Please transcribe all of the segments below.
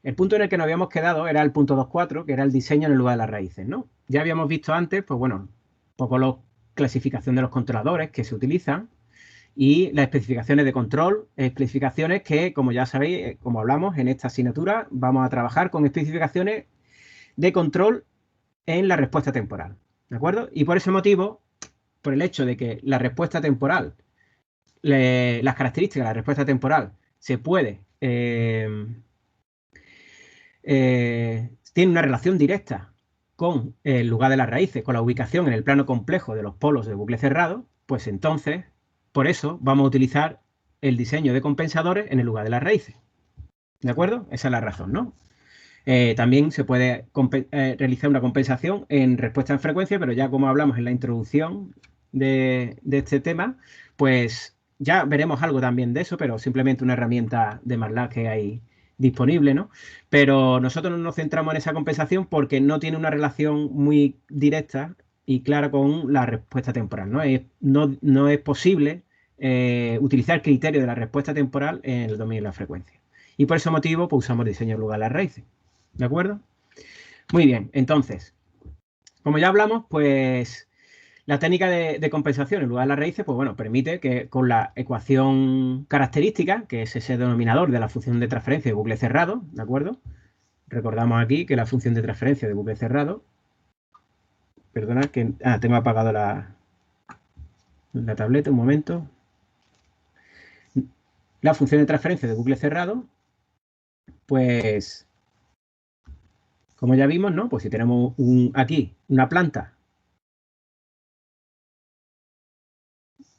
El punto en el que nos habíamos quedado era el punto 2.4, que era el diseño en el lugar de las raíces, ¿no? Ya habíamos visto antes, pues bueno, un poco la clasificación de los controladores que se utilizan y las especificaciones de control, especificaciones que, como ya sabéis, como hablamos en esta asignatura, vamos a trabajar con especificaciones de control en la respuesta temporal, ¿de acuerdo? Y por ese motivo, por el hecho de que la respuesta temporal, las características de la respuesta temporal se puede, tiene una relación directa con el lugar de las raíces, con la ubicación en el plano complejo de los polos de bucle cerrado, pues entonces, por eso vamos a utilizar el diseño de compensadores en el lugar de las raíces. ¿De acuerdo? Esa es la razón, ¿no? También se puede realizar una compensación en respuesta en frecuencia, pero ya como hablamos en la introducción de este tema, pues ya veremos algo también de eso, pero simplemente una herramienta de MATLAB que hay disponible, ¿no? Pero nosotros no nos centramos en esa compensación porque no tiene una relación muy directa y clara con la respuesta temporal, ¿no? No es posible utilizar el criterio de la respuesta temporal en el dominio de la frecuencia. Y por ese motivo, pues usamos diseño en lugar de las raíces. ¿De acuerdo? Muy bien, entonces, como ya hablamos, pues la técnica de compensación en lugar de las raíces, pues bueno, permite que con la ecuación característica, que es ese denominador de la función de transferencia de bucle cerrado, ¿de acuerdo? Recordamos aquí que la función de transferencia de bucle cerrado, perdonad que tengo apagado la tableta un momento. La función de transferencia de bucle cerrado, pues como ya vimos, ¿no? Pues si tenemos aquí una planta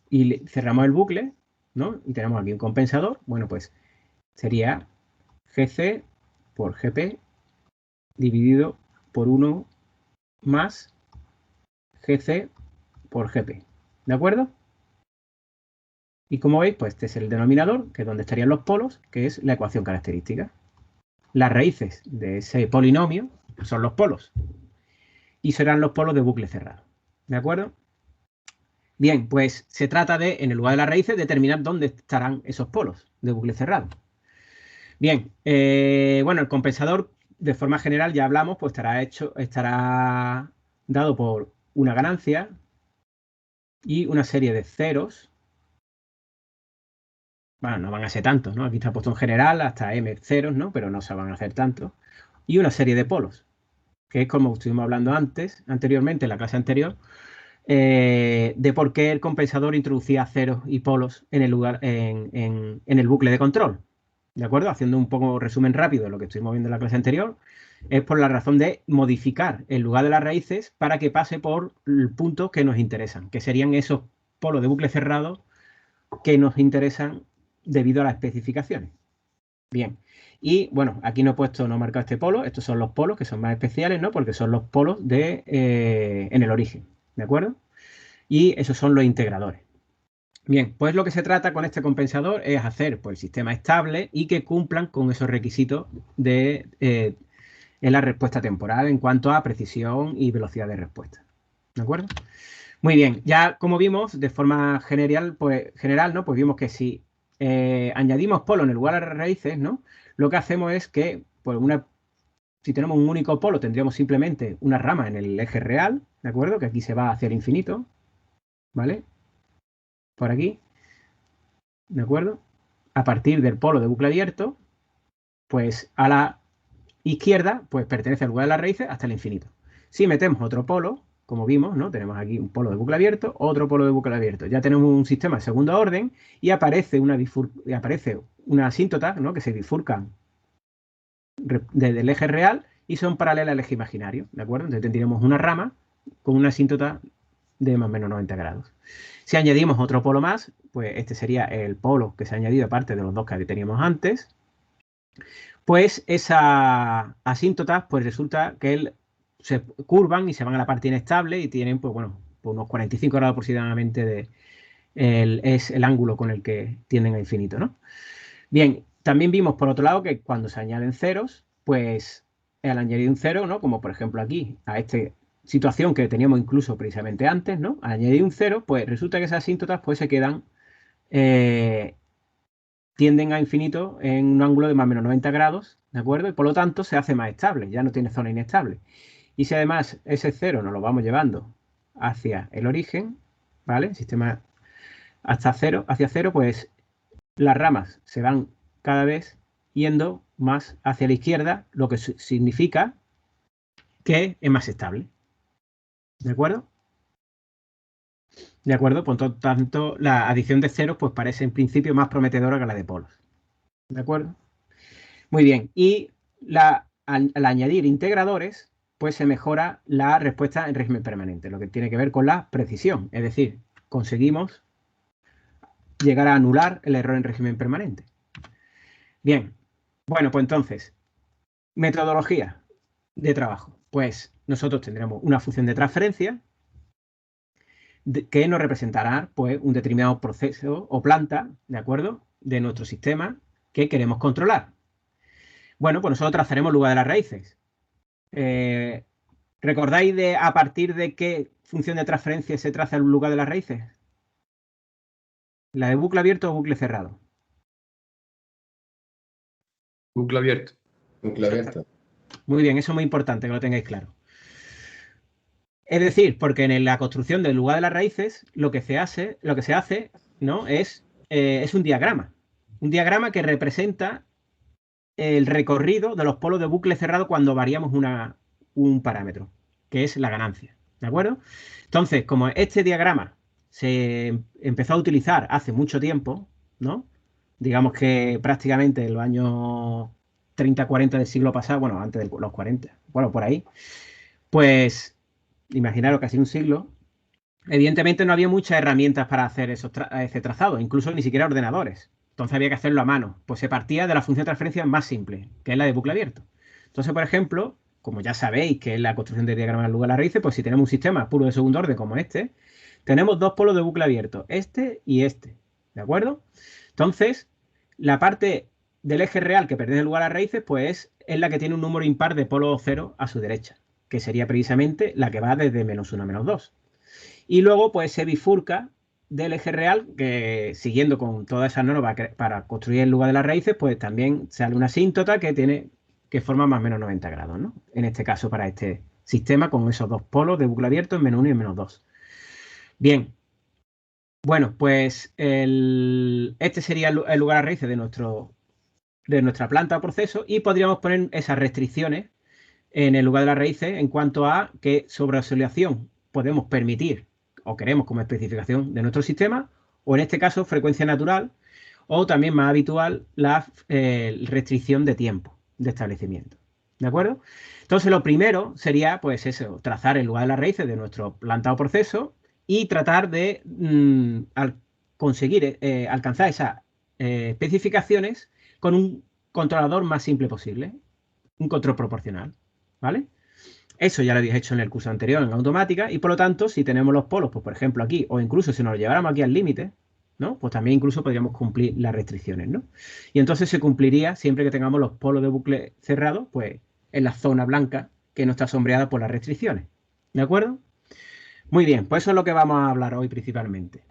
y cerramos el bucle, ¿no? Y tenemos aquí un compensador, bueno, pues sería GC por GP dividido por 1 más GC por GP. ¿De acuerdo? Y como veis, pues este es el denominador, que es donde estarían los polos, que es la ecuación característica. Las raíces de ese polinomio son los polos. Y serán los polos de bucle cerrado. ¿De acuerdo? Bien, pues se trata de, en el lugar de las raíces, determinar dónde estarán esos polos de bucle cerrado. Bien, bueno, el compensador, de forma general, ya hablamos, pues estará dado por una ganancia y una serie de ceros. Bueno, no van a ser tantos, ¿no? Aquí está puesto en general hasta m ceros, ¿no? Pero no se van a hacer tantos. Y una serie de polos, que es como estuvimos hablando anteriormente, en la clase anterior, de por qué el compensador introducía ceros y polos en el lugar, en el bucle de control. ¿De acuerdo? Haciendo un poco resumen rápido de lo que estuvimos viendo en la clase anterior, es por la razón de modificar el lugar de las raíces para que pase por puntos que nos interesan, que serían esos polos de bucle cerrado que nos interesan debido a las especificaciones. Bien, y bueno, aquí no he marcado este polo, estos son los polos que son más especiales, ¿no? Porque son los polos en el origen, ¿de acuerdo? Y esos son los integradores. Bien, pues lo que se trata con este compensador es hacer pues, el sistema estable y que cumplan con esos requisitos en la respuesta temporal en cuanto a precisión y velocidad de respuesta. ¿De acuerdo? Muy bien, ya como vimos, de forma general, ¿no? Pues vimos que si añadimos polo en el lugar de las raíces, ¿no? Lo que hacemos es que, pues si tenemos un único polo, tendríamos simplemente una rama en el eje real, ¿de acuerdo? Que aquí se va hacia el infinito, ¿vale? Por aquí, ¿de acuerdo? A partir del polo de bucle abierto, pues a la izquierda, pues pertenece al lugar de las raíces hasta el infinito. Si metemos otro polo, como vimos, ¿no? Tenemos aquí un polo de bucle abierto, otro polo de bucle abierto. Ya tenemos un sistema de segundo orden y aparece una asíntota, ¿no? Que se bifurcan desde el eje real y son paralelas al eje imaginario, ¿de acuerdo? Entonces tendríamos una rama con una asíntota de más o menos 90 grados. Si añadimos otro polo más, pues este sería el polo que se ha añadido aparte de los dos que teníamos antes, pues esas asíntotas, pues resulta que se curvan y se van a la parte inestable y tienen, pues bueno, pues unos 45 grados aproximadamente es el ángulo con el que tienden a infinito, ¿no? Bien, también vimos por otro lado que cuando se añaden ceros, pues al añadir un cero, ¿no? Como por ejemplo aquí, a esta situación que teníamos incluso precisamente antes, ¿no? Al añadir un cero, pues resulta que esas asíntotas pues se quedan, tienden a infinito en un ángulo de más o menos 90 grados, ¿de acuerdo? Y por lo tanto se hace más estable, ya no tiene zona inestable. Y si además ese 0 nos lo vamos llevando hacia el origen, ¿vale? El sistema hasta 0, hacia 0, pues las ramas se van cada vez yendo más hacia la izquierda, lo que significa que es más estable. ¿De acuerdo? ¿De acuerdo? Por lo tanto, la adición de ceros pues parece en principio más prometedora que la de polos. ¿De acuerdo? Muy bien. Y al añadir integradores, pues se mejora la respuesta en régimen permanente, lo que tiene que ver con la precisión. Es decir, conseguimos llegar a anular el error en régimen permanente. Bien. Bueno, pues entonces, metodología de trabajo. Pues nosotros tendremos una función de transferencia que nos representará pues, un determinado proceso o planta, ¿de acuerdo?, de nuestro sistema que queremos controlar. Bueno, pues nosotros trazaremos el lugar de las raíces. ¿Recordáis a partir de qué función de transferencia se traza el lugar de las raíces? ¿La de bucle abierto o bucle cerrado? Bucle abierto. Bucle abierto. Muy bien, eso es muy importante que lo tengáis claro. Es decir, porque en la construcción del lugar de las raíces lo que se hace, ¿no?, es un diagrama. Un diagrama que representa el recorrido de los polos de bucle cerrado cuando variamos un parámetro, que es la ganancia. ¿De acuerdo? Entonces, como este diagrama se empezó a utilizar hace mucho tiempo, ¿no? Digamos que prácticamente en los años 30, 40 del siglo pasado, bueno, antes de los 40, bueno, por ahí, pues imaginaros casi un siglo. Evidentemente no había muchas herramientas para hacer ese trazado, incluso ni siquiera ordenadores. Entonces había que hacerlo a mano. Pues se partía de la función de transferencia más simple, que es la de bucle abierto. Entonces, por ejemplo, como ya sabéis que es la construcción de diagrama del lugar de las raíces, pues si tenemos un sistema puro de segundo orden como este, tenemos dos polos de bucle abierto, este y este. ¿De acuerdo? Entonces, la parte del eje real que pertenece al lugar de las raíces, pues es la que tiene un número impar de polos cero a su derecha, que sería precisamente la que va desde -1 a -2. Y luego, pues se bifurca del eje real, que siguiendo con todas esas normas para construir el lugar de las raíces, pues también sale una asíntota que forma más o menos 90 grados, ¿no? En este caso, para este sistema, con esos dos polos de bucle abierto en -1 y en -2. Bien. Bueno, pues este sería el lugar de las raíces de nuestra planta o proceso, y podríamos poner esas restricciones en el lugar de las raíces en cuanto a qué sobreoscilación podemos permitir o queremos como especificación de nuestro sistema, o en este caso frecuencia natural, o también más habitual la restricción de tiempo de establecimiento. ¿De acuerdo? Entonces lo primero sería pues eso, trazar el lugar de las raíces de nuestro planta o proceso y tratar de conseguir alcanzar esas especificaciones con un controlador más simple posible, un control proporcional, ¿vale? Eso ya lo habéis hecho en el curso anterior en automática, y por lo tanto, si tenemos los polos, pues por ejemplo aquí, o incluso si nos lo lleváramos aquí al límite, ¿no?, pues también incluso podríamos cumplir las restricciones, ¿no? Y entonces se cumpliría siempre que tengamos los polos de bucle cerrado, pues en la zona blanca que no está sombreada por las restricciones. ¿De acuerdo? Muy bien, pues eso es lo que vamos a hablar hoy principalmente.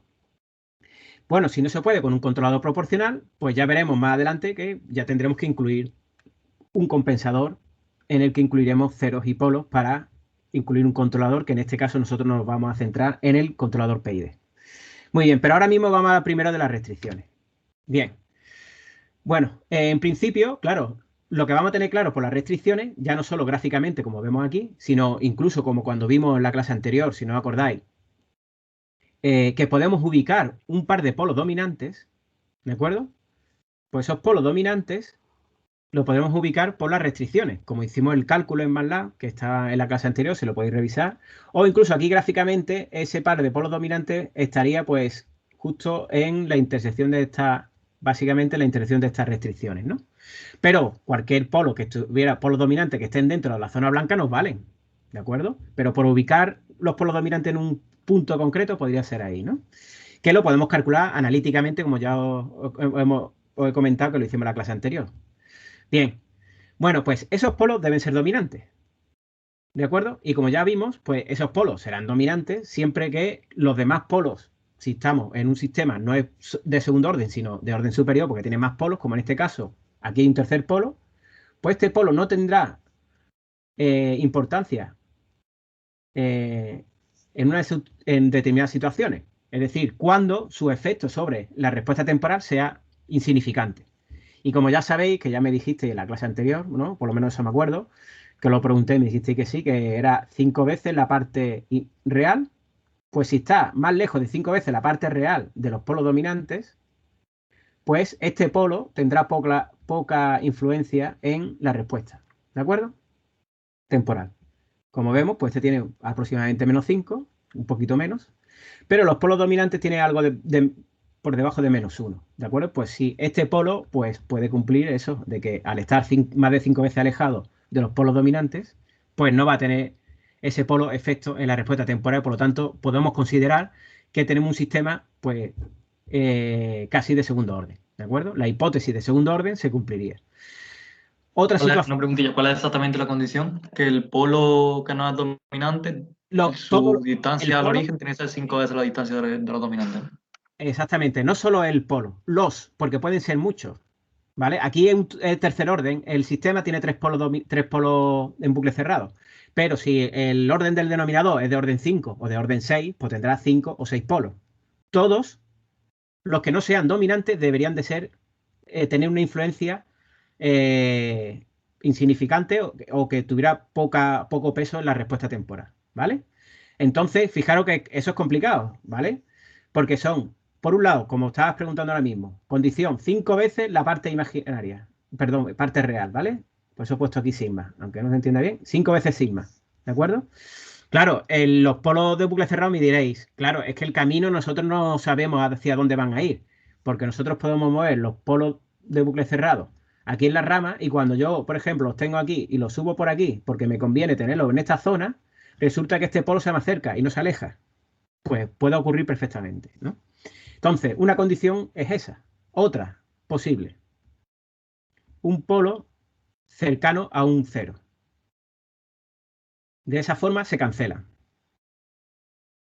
Bueno, si no se puede con un controlador proporcional, pues ya veremos más adelante que ya tendremos que incluir un compensador en el que incluiremos ceros y polos para incluir un controlador, que en este caso nosotros nos vamos a centrar en el controlador PID. Muy bien, pero ahora mismo vamos a primero de las restricciones. Bien. Bueno, en principio, claro, lo que vamos a tener claro por las restricciones, ya no solo gráficamente como vemos aquí, sino incluso como cuando vimos en la clase anterior, si no os acordáis, que podemos ubicar un par de polos dominantes, ¿de acuerdo? Pues esos polos dominantes lo podemos ubicar por las restricciones, como hicimos el cálculo en MATLAB, que está en la clase anterior, se lo podéis revisar, o incluso aquí gráficamente ese par de polos dominantes estaría pues justo en la intersección de básicamente la intersección de estas restricciones, ¿no? Pero cualquier polo que tuviera polos dominantes que estén dentro de la zona blanca nos valen, ¿de acuerdo? Pero por ubicar los polos dominantes en un punto concreto podría ser ahí, ¿no? Que lo podemos calcular analíticamente, como ya os he comentado que lo hicimos en la clase anterior. Bien, bueno, pues esos polos deben ser dominantes, ¿de acuerdo? Y como ya vimos, pues esos polos serán dominantes siempre que los demás polos, si estamos en un sistema no es de segundo orden, sino de orden superior, porque tiene más polos, como en este caso, aquí hay un tercer polo, pues este polo no tendrá importancia en determinadas situaciones. Es decir, cuando su efecto sobre la respuesta temporal sea insignificante. Y como ya sabéis, que ya me dijiste en la clase anterior, ¿no? Por lo menos eso me acuerdo, que lo pregunté y me dijiste que sí, que era 5 veces la parte real. Pues si está más lejos de 5 veces la parte real de los polos dominantes, pues este polo tendrá poca influencia en la respuesta. ¿De acuerdo? Temporal. Como vemos, pues este tiene aproximadamente menos 5, un poquito menos, pero los polos dominantes tienen algo por debajo de menos 1, ¿de acuerdo? Pues si este polo pues, puede cumplir eso, de que al estar más de 5 veces alejado de los polos dominantes, pues no va a tener ese polo efecto en la respuesta temporal, por lo tanto, podemos considerar que tenemos un sistema pues casi de segundo orden, ¿de acuerdo? La hipótesis de segundo orden se cumpliría. Otra Una situación. preguntilla, ¿cuál es exactamente la condición? Que el polo que no es dominante, su distancia al origen tiene que ser 5 veces la distancia de los dominantes. Exactamente, no solo el polo, porque pueden ser muchos, ¿vale? Aquí en tercer orden, el sistema tiene tres polos en bucle cerrado, pero si el orden del denominador es de orden 5 o de orden 6, pues tendrá 5 o 6 polos. Todos los que no sean dominantes deberían de ser, tener una influencia insignificante o que tuviera poco peso en la respuesta temporal, ¿vale? Entonces, fijaros que eso es complicado, ¿vale? Porque son, por un lado, como estabas preguntando ahora mismo, condición 5 veces la parte imaginaria, perdón, parte real, ¿vale? Por eso he puesto aquí sigma, aunque no se entienda bien, 5 veces sigma, ¿de acuerdo? Claro, en los polos de bucle cerrado me diréis, claro, es que el camino nosotros no sabemos hacia dónde van a ir, porque nosotros podemos mover los polos de bucle cerrado aquí en la rama y cuando yo, por ejemplo, los tengo aquí y los subo por aquí porque me conviene tenerlos en esta zona, resulta que este polo se me acerca y no se aleja. Pues puede ocurrir perfectamente, ¿no? Entonces, una condición es esa. Otra posible. Un polo cercano a un cero. De esa forma se cancelan.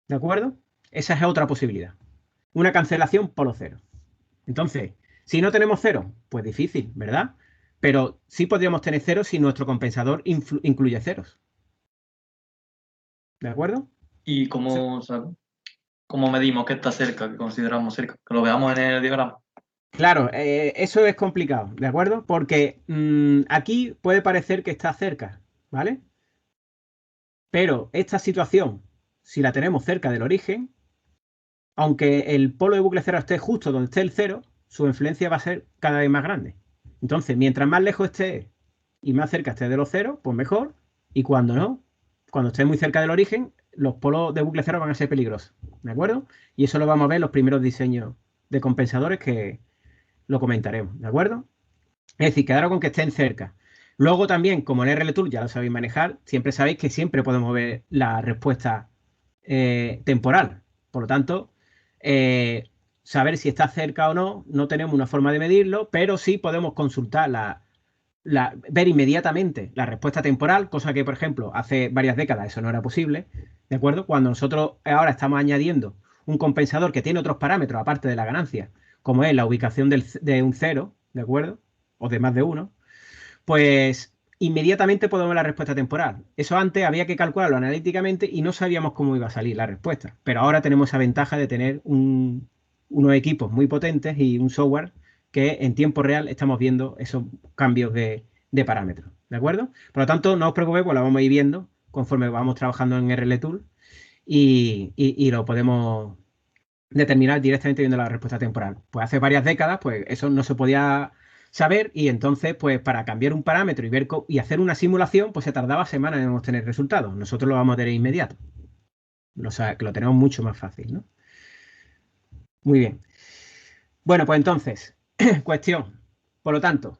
¿De acuerdo? Esa es otra posibilidad. Una cancelación polo cero. Entonces, si no tenemos cero, pues difícil, ¿verdad? Pero sí podríamos tener cero si nuestro compensador incluye ceros. ¿De acuerdo? ¿Y cómo medimos que está cerca, que consideramos cerca? Que lo veamos en el diagrama. Claro, eso es complicado, ¿de acuerdo? Porque aquí puede parecer que está cerca, ¿vale? Pero esta situación, si la tenemos cerca del origen, aunque el polo de bucle cero esté justo donde esté el cero, su influencia va a ser cada vez más grande. Entonces, mientras más lejos esté y más cerca esté de los ceros, pues mejor. Y cuando no, cuando esté muy cerca del origen, los polos de bucle cero van a ser peligrosos, ¿de acuerdo? Y eso lo vamos a ver en los primeros diseños de compensadores que lo comentaremos, ¿de acuerdo? Es decir, quedaros con que estén cerca. Luego también, como en RLTool ya lo sabéis manejar, siempre sabéis que siempre podemos ver la respuesta temporal. Por lo tanto, saber si está cerca o no, no tenemos una forma de medirlo, pero sí podemos consultar ver inmediatamente la respuesta temporal, cosa que, por ejemplo, hace varias décadas eso no era posible, ¿de acuerdo? Cuando nosotros ahora estamos añadiendo un compensador que tiene otros parámetros aparte de la ganancia, como es la ubicación de un cero, ¿de acuerdo? O de más de uno, pues inmediatamente podemos ver la respuesta temporal. Eso antes había que calcularlo analíticamente y no sabíamos cómo iba a salir la respuesta. Pero ahora tenemos esa ventaja de tener unos equipos muy potentes y un software que en tiempo real estamos viendo esos cambios de parámetros. ¿De acuerdo? Por lo tanto, no os preocupéis, pues lo vamos a ir viendo conforme vamos trabajando en RLTool y lo podemos determinar directamente viendo la respuesta temporal. Pues hace varias décadas, pues eso no se podía saber y entonces, pues para cambiar un parámetro y hacer una simulación, pues se tardaba semanas en obtener resultados. Nosotros lo vamos a tener inmediato. Que lo tenemos mucho más fácil, ¿no? Muy bien. Bueno, pues entonces, cuestión. Por lo tanto,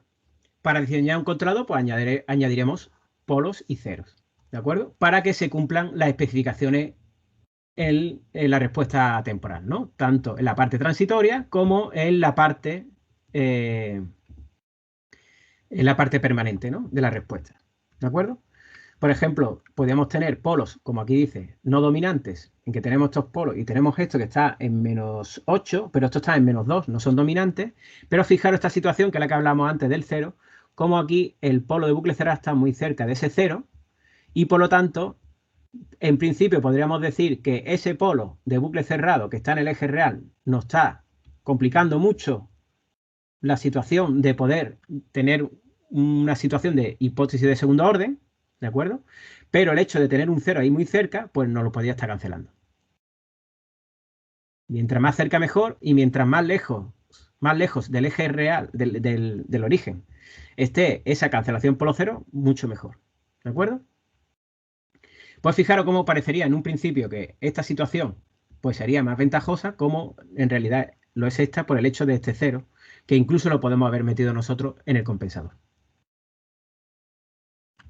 para diseñar un controlador, pues añadiremos polos y ceros, ¿de acuerdo? Para que se cumplan las especificaciones en la respuesta temporal, ¿no? Tanto en la parte transitoria como en la parte permanente, ¿no? De la respuesta. ¿De acuerdo? Por ejemplo, podríamos tener polos, como aquí dice, no dominantes, en que tenemos estos polos y tenemos esto que está en menos 8, pero esto está en menos 2, no son dominantes. Pero fijaros esta situación, que es la que hablamos antes del cero, cómo aquí el polo de bucle cerrado está muy cerca de ese cero y por lo tanto, en principio podríamos decir que ese polo de bucle cerrado que está en el eje real nos está complicando mucho la situación de poder tener una situación de hipótesis de segundo orden, ¿de acuerdo? Pero el hecho de tener un cero ahí muy cerca, pues nos lo podría estar cancelando. Mientras más cerca mejor y mientras más lejos del eje real, del origen, esté esa cancelación polo cero, mucho mejor. ¿De acuerdo? Pues fijaros cómo parecería en un principio que esta situación pues sería más ventajosa, como en realidad lo es esta por el hecho de este cero, que incluso lo podemos haber metido nosotros en el compensador.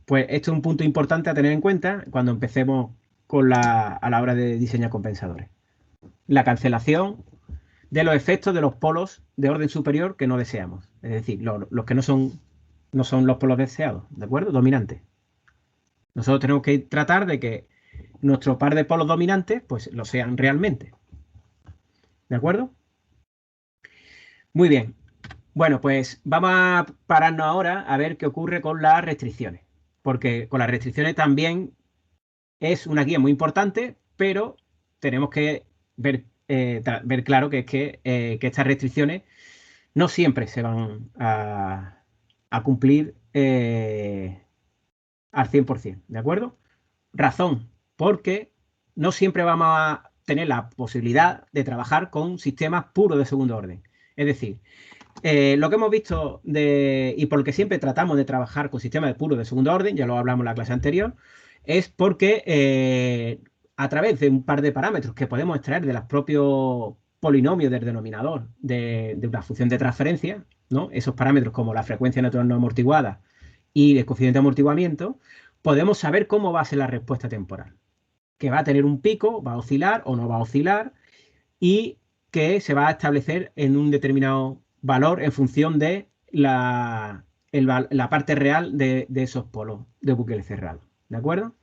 Pues esto es un punto importante a tener en cuenta cuando empecemos a la hora de diseñar compensadores. La cancelación de los efectos de los polos de orden superior que no deseamos. Es decir, los que no son los polos deseados, ¿de acuerdo? Dominantes. Nosotros tenemos que tratar de que nuestro par de polos dominantes pues lo sean realmente. ¿De acuerdo? Muy bien. Bueno, pues vamos a pararnos ahora a ver qué ocurre con las restricciones. Porque con las restricciones también es una guía muy importante, pero tenemos que ver claro que es que estas restricciones no siempre se van a cumplir al 100%, ¿de acuerdo? Razón, porque no siempre vamos a tener la posibilidad de trabajar con sistemas puros de segundo orden. Es decir, lo que hemos visto y por lo que siempre tratamos de trabajar con sistemas puros de segundo orden, ya lo hablamos en la clase anterior, es porque a través de un par de parámetros que podemos extraer de los propios polinomios del denominador de una función de transferencia, ¿no? Esos parámetros como la frecuencia natural no amortiguada y el coeficiente de amortiguamiento, podemos saber cómo va a ser la respuesta temporal. Que va a tener un pico, va a oscilar o no va a oscilar y que se va a establecer en un determinado valor en función de la parte real de esos polos de bucle cerrado. ¿De acuerdo?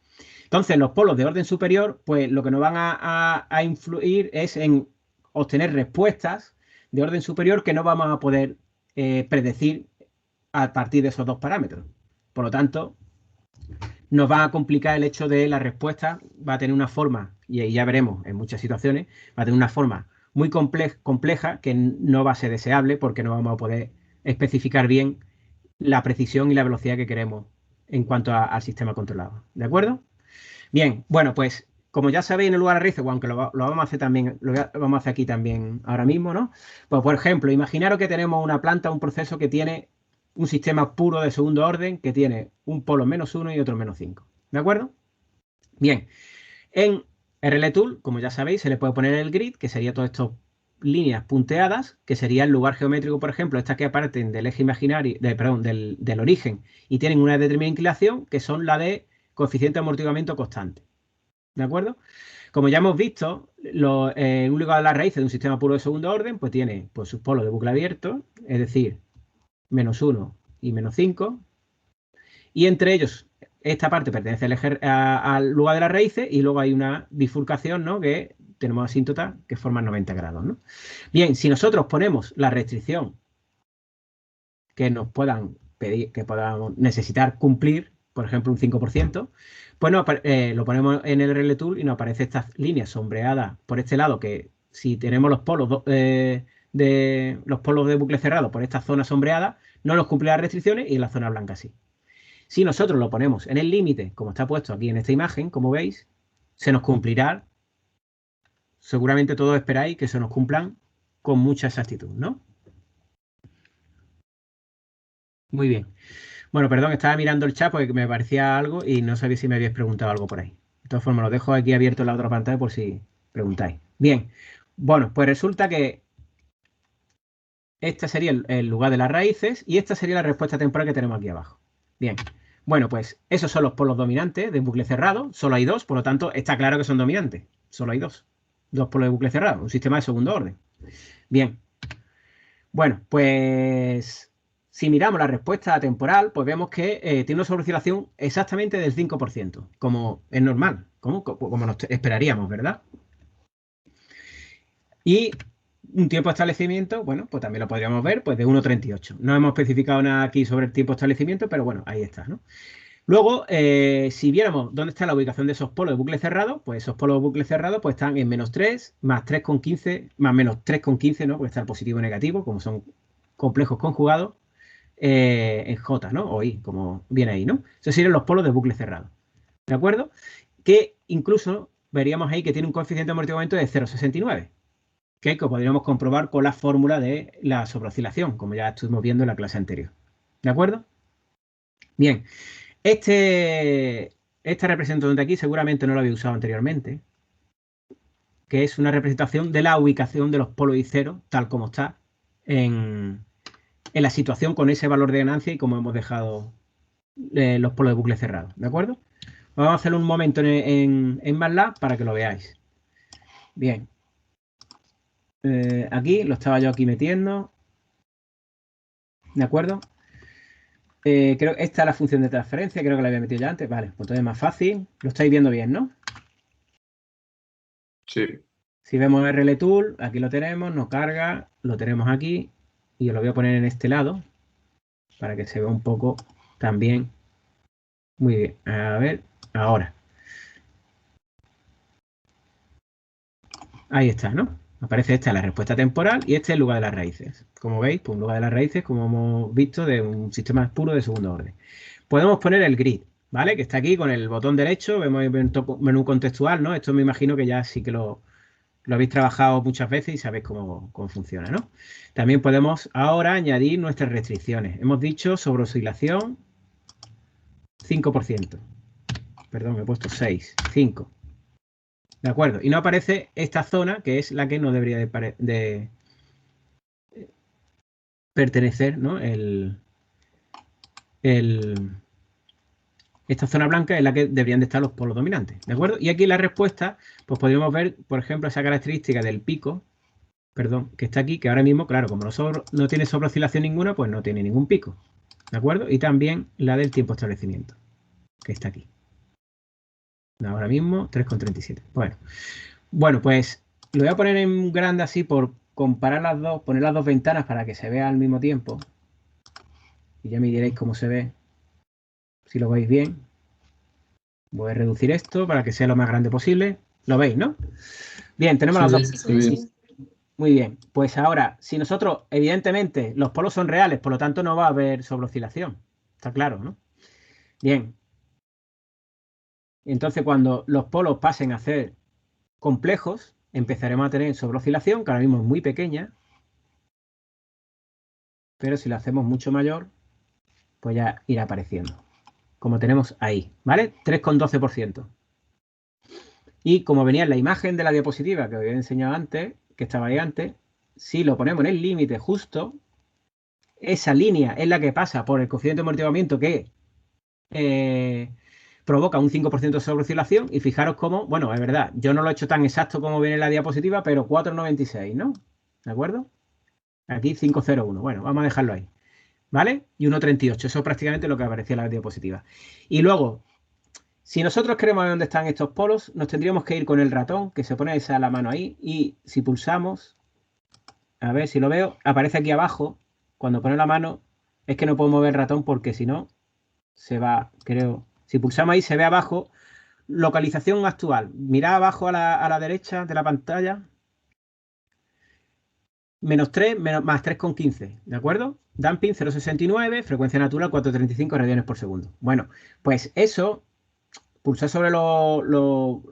Entonces, los polos de orden superior, pues lo que nos van a influir es en obtener respuestas de orden superior que no vamos a poder predecir a partir de esos dos parámetros. Por lo tanto, nos va a complicar el hecho de la respuesta, va a tener una forma, y ya veremos en muchas situaciones, va a tener una forma muy compleja que no va a ser deseable porque no vamos a poder especificar bien la precisión y la velocidad que queremos en cuanto al sistema controlado. ¿De acuerdo? Bien, bueno, pues como ya sabéis en el lugar de raíces, aunque lo vamos a hacer también, lo vamos a hacer aquí también ahora mismo, ¿no? Pues por ejemplo, imaginaros que tenemos una planta, un proceso que tiene un sistema puro de segundo orden que tiene un polo -1 y otro -5. ¿De acuerdo? Bien, en RLTool, como ya sabéis, se le puede poner el grid, que sería todas estas líneas punteadas, que sería el lugar geométrico, por ejemplo, estas que parten del eje imaginario, perdón, del origen y tienen una determinada inclinación, que son la de coeficiente de amortiguamiento constante. ¿De acuerdo? Como ya hemos visto, un lugar de las raíces de un sistema puro de segundo orden, pues tiene pues, sus polos de bucle abierto, es decir, -1 y -5. Y entre ellos, esta parte pertenece al lugar de las raíces y luego hay una bifurcación, ¿no? Que tenemos asíntotas que forman 90 grados, ¿no? Bien, si nosotros ponemos la restricción que nos puedan pedir, que podamos necesitar cumplir, por ejemplo, un 5%, pues lo ponemos en el RLTool y nos aparecen estas líneas sombreadas por este lado, que si tenemos los polos de bucle cerrado por esta zona sombreada, no nos cumple las restricciones y en la zona blanca sí. Si nosotros lo ponemos en el límite, como está puesto aquí en esta imagen, como veis, se nos cumplirá. Seguramente todos esperáis que se nos cumplan con mucha exactitud, ¿no? Muy bien. Bueno, perdón, estaba mirando el chat porque me parecía algo y no sabía si me habíais preguntado algo por ahí. De todas formas, lo dejo aquí abierto en la otra pantalla por si preguntáis. Bien, bueno, pues resulta que este sería el lugar de las raíces y esta sería la respuesta temporal que tenemos aquí abajo. Bien, bueno, pues esos son los polos dominantes de un bucle cerrado. Solo hay dos, por lo tanto, está claro que son dominantes. Solo hay dos. Dos polos de bucle cerrado, un sistema de segundo orden. Bien, bueno, pues si miramos la respuesta temporal, pues vemos que tiene una sobreoscilación exactamente del 5%, como es normal, como nos esperaríamos, ¿verdad? Y un tiempo de establecimiento, bueno, pues también lo podríamos ver, pues de 1,38. No hemos especificado nada aquí sobre el tiempo de establecimiento, pero bueno, ahí está, ¿no? Luego, si viéramos dónde está la ubicación de esos polos de bucle cerrado, pues esos polos de bucle cerrado pues están en -3, más 3,15, más -3,15, ¿no? Porque está el positivo y negativo, como son complejos conjugados, en J, ¿no? O I, como viene ahí, ¿no? Esos serían los polos de bucle cerrado. ¿De acuerdo? Que incluso veríamos ahí que tiene un coeficiente de amortiguamiento de 0,69, que podríamos comprobar con la fórmula de la sobreoscilación, como ya estuvimos viendo en la clase anterior. ¿De acuerdo? Bien. Esta representación de aquí seguramente no lo había usado anteriormente, que es una representación de la ubicación de los polos y cero, tal como está en la situación con ese valor de ganancia y como hemos dejado los polos de bucle cerrados. ¿De acuerdo? Vamos a hacerlo un momento en MATLAB para que lo veáis. Bien. Aquí lo estaba yo aquí metiendo. ¿De acuerdo? Creo que esta es la función de transferencia, creo que la había metido ya antes. Vale, pues entonces es más fácil. Lo estáis viendo bien, ¿no? Sí. Si vemos RLTool, aquí lo tenemos, no carga, lo tenemos aquí y os lo voy a poner en este lado para que se vea un poco también. Muy bien, a ver, ahora. Ahí está, ¿no? Aparece esta la respuesta temporal y este es el lugar de las raíces. Como veis, pues un lugar de las raíces, como hemos visto, de un sistema puro de segundo orden. Podemos poner el grid, ¿vale? Que está aquí con el botón derecho, vemos el menú contextual, ¿no? Esto me imagino que ya sí que lo habéis trabajado muchas veces y sabéis cómo funciona, ¿no? También podemos ahora añadir nuestras restricciones. Hemos dicho sobre oscilación 5%. Perdón, he puesto 6, 5. ¿De acuerdo? Y no aparece esta zona, que es la que no debería de pertenecer, ¿no? Esta zona blanca es la que deberían de estar los polos dominantes, ¿de acuerdo? Y aquí la respuesta, pues podríamos ver, por ejemplo, esa característica del pico, perdón, que está aquí, que ahora mismo, claro, como no tiene sobreoscilación ninguna, pues no tiene ningún pico, ¿de acuerdo? Y también la del tiempo de establecimiento, que está aquí. Ahora mismo 3,37. Bueno, pues lo voy a poner en grande así por comparar las dos, poner las dos ventanas para que se vea al mismo tiempo. Y ya me diréis cómo se ve, si lo veis bien. Voy a reducir esto para que sea lo más grande posible. ¿Lo veis, no? Bien, tenemos las dos. Sí. Muy bien, pues ahora, si nosotros, evidentemente, los polos son reales, por lo tanto no va a haber sobreoscilación. Está claro, ¿no? Bien. Entonces, cuando los polos pasen a ser complejos, empezaremos a tener sobreoscilación, que ahora mismo es muy pequeña. Pero si lo hacemos mucho mayor, pues ya irá apareciendo. Como tenemos ahí, ¿vale? 3,12%. Y como venía en la imagen de la diapositiva que os había enseñado antes, que estaba ahí antes, si lo ponemos en el límite justo, esa línea es la que pasa por el coeficiente de amortiguamiento que provoca un 5% de sobreoscilación. Y fijaros cómo, bueno, es verdad, yo no lo he hecho tan exacto como viene en la diapositiva, pero 4,96, ¿no? ¿De acuerdo? Aquí 5,01. Bueno, vamos a dejarlo ahí. ¿Vale? Y 1,38. Eso es prácticamente lo que aparecía en la diapositiva. Y luego, si nosotros queremos ver dónde están estos polos, nos tendríamos que ir con el ratón, que se pone esa la mano ahí, y si pulsamos, a ver si lo veo, aparece aquí abajo, cuando pone la mano, es que no puedo mover el ratón porque si no, se va, creo, si pulsamos ahí se ve abajo, localización actual, mirad abajo a la derecha de la pantalla, -3 más 3,15, ¿de acuerdo? Damping 0,69, frecuencia natural 4,35 radianes por segundo. Bueno, pues eso, pulsar sobre los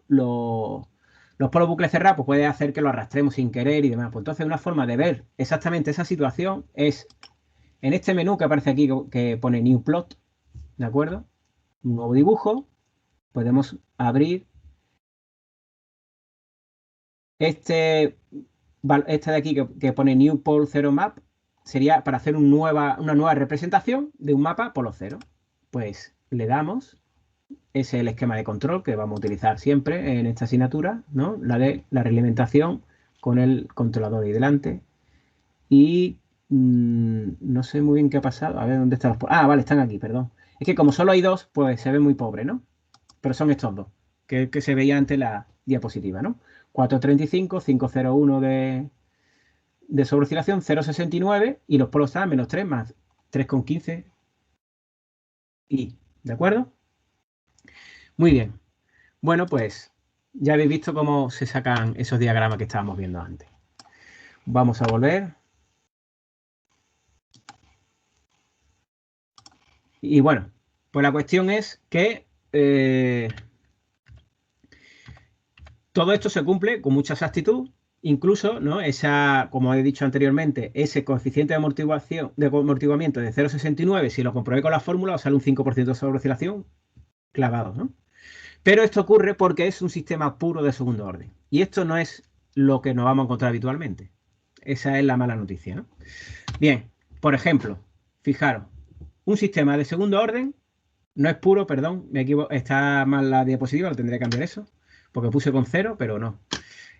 polos bucles cerrados, pues puede hacer que lo arrastremos sin querer y demás. Pues entonces una forma de ver exactamente esa situación es en este menú que aparece aquí que pone New Plot, ¿de acuerdo? Un nuevo dibujo, podemos abrir este de aquí que pone New Pole Zero Map, sería para hacer una nueva representación de un mapa polo cero. Pues le damos, ese es el esquema de control que vamos a utilizar siempre en esta asignatura, ¿no? La de la realimentación con el controlador ahí delante. Y no sé muy bien qué ha pasado. A ver, ¿dónde están los polos? Ah, vale, están aquí, perdón. Es que como solo hay dos, pues se ve muy pobre, ¿no? Pero son estos dos, que se veía antes la diapositiva, ¿no? 435, 501 de sobreoscilación 0,69 y los polos están a menos 3 más 3,15 y, ¿de acuerdo? Muy bien. Bueno, pues ya habéis visto cómo se sacan esos diagramas que estábamos viendo antes. Vamos a volver. Y bueno, pues la cuestión es que todo esto se cumple con mucha exactitud. Incluso, ¿no? Como he dicho anteriormente, ese coeficiente de amortiguamiento de 0,69, si lo comprobé con la fórmula, os sale un 5% de sobreoscilación clavado, ¿no? Pero esto ocurre porque es un sistema puro de segundo orden. Y esto no es lo que nos vamos a encontrar habitualmente. Esa es la mala noticia, ¿no? Bien, por ejemplo, fijaros, un sistema de segundo orden no es puro, perdón, me equivoco, está mal la diapositiva, lo tendré que cambiar eso, porque puse con 0, pero no.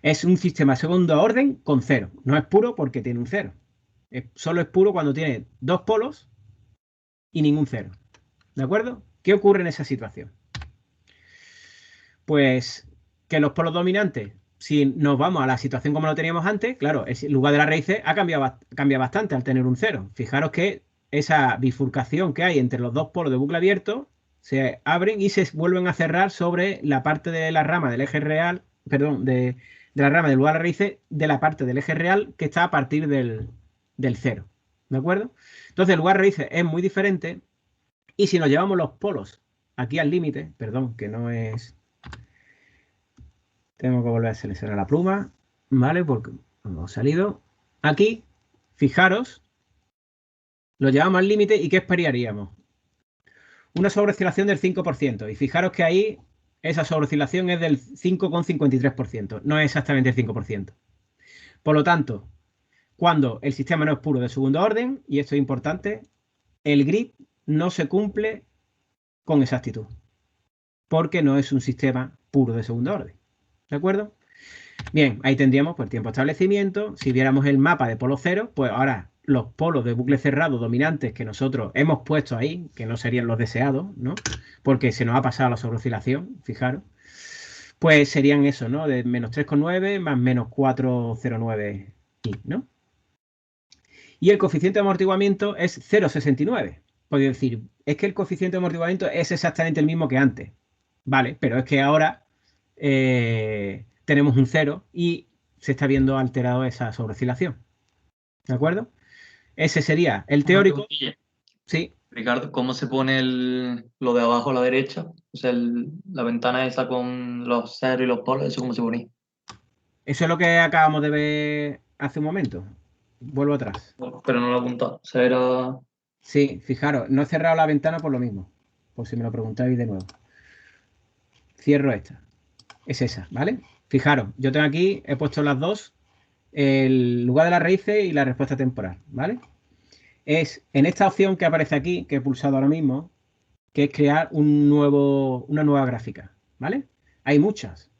Es un sistema de segundo orden con 0. No es puro porque tiene un 0. Solo es puro cuando tiene dos polos y ningún 0. ¿De acuerdo? ¿Qué ocurre en esa situación? Pues que los polos dominantes, si nos vamos a la situación como lo teníamos antes, claro, el lugar de las raíces cambia bastante al tener un 0. Fijaros que esa bifurcación que hay entre los dos polos de bucle abierto se abren y se vuelven a cerrar sobre la parte de la rama del eje real, perdón, de la rama del lugar de las raíces de la parte del eje real que está a partir del 0. ¿De acuerdo? Entonces el lugar de raíces es muy diferente y si nos llevamos los polos aquí al límite, perdón, que no es... Tengo que volver a seleccionar la pluma, ¿vale? Porque hemos salido. Aquí, fijaros, lo llevamos al límite y ¿qué esperaríamos? Una sobreoscilación del 5%. Y fijaros que ahí esa sobreoscilación es del 5,53%. No es exactamente el 5%. Por lo tanto, cuando el sistema no es puro de segundo orden, y esto es importante, el grid no se cumple con exactitud. Porque no es un sistema puro de segundo orden. ¿De acuerdo? Bien, ahí tendríamos pues tiempo de establecimiento. Si viéramos el mapa de polo cero, pues ahora los polos de bucle cerrado dominantes que nosotros hemos puesto ahí, que no serían los deseados, ¿no? Porque se nos ha pasado la sobreoscilación, fijaros, pues serían eso, ¿no? De menos 3,9 más menos 4,09 y, ¿no? Y el coeficiente de amortiguamiento es 0,69. Podéis decir, es que el coeficiente de amortiguamiento es exactamente el mismo que antes. Vale, pero es que ahora tenemos un 0 y se está viendo alterado esa sobreoscilación. ¿De acuerdo? Ese sería el teórico. Sí. Ricardo, ¿cómo se pone lo de abajo a la derecha? O sea, la ventana esa con los ceros y los polos, ¿eso cómo se ponía? Eso es lo que acabamos de ver hace un momento. Vuelvo atrás. Pero no lo he apuntado. O sea, era... Sí, fijaros, no he cerrado la ventana por lo mismo. Por si me lo preguntáis de nuevo. Cierro esta. Es esa, ¿vale? Fijaros, yo tengo aquí, he puesto las dos, el lugar de las raíces y la respuesta temporal, ¿vale? Es en esta opción que aparece aquí, que he pulsado ahora mismo, que es crear una nueva gráfica, ¿vale? Hay muchas.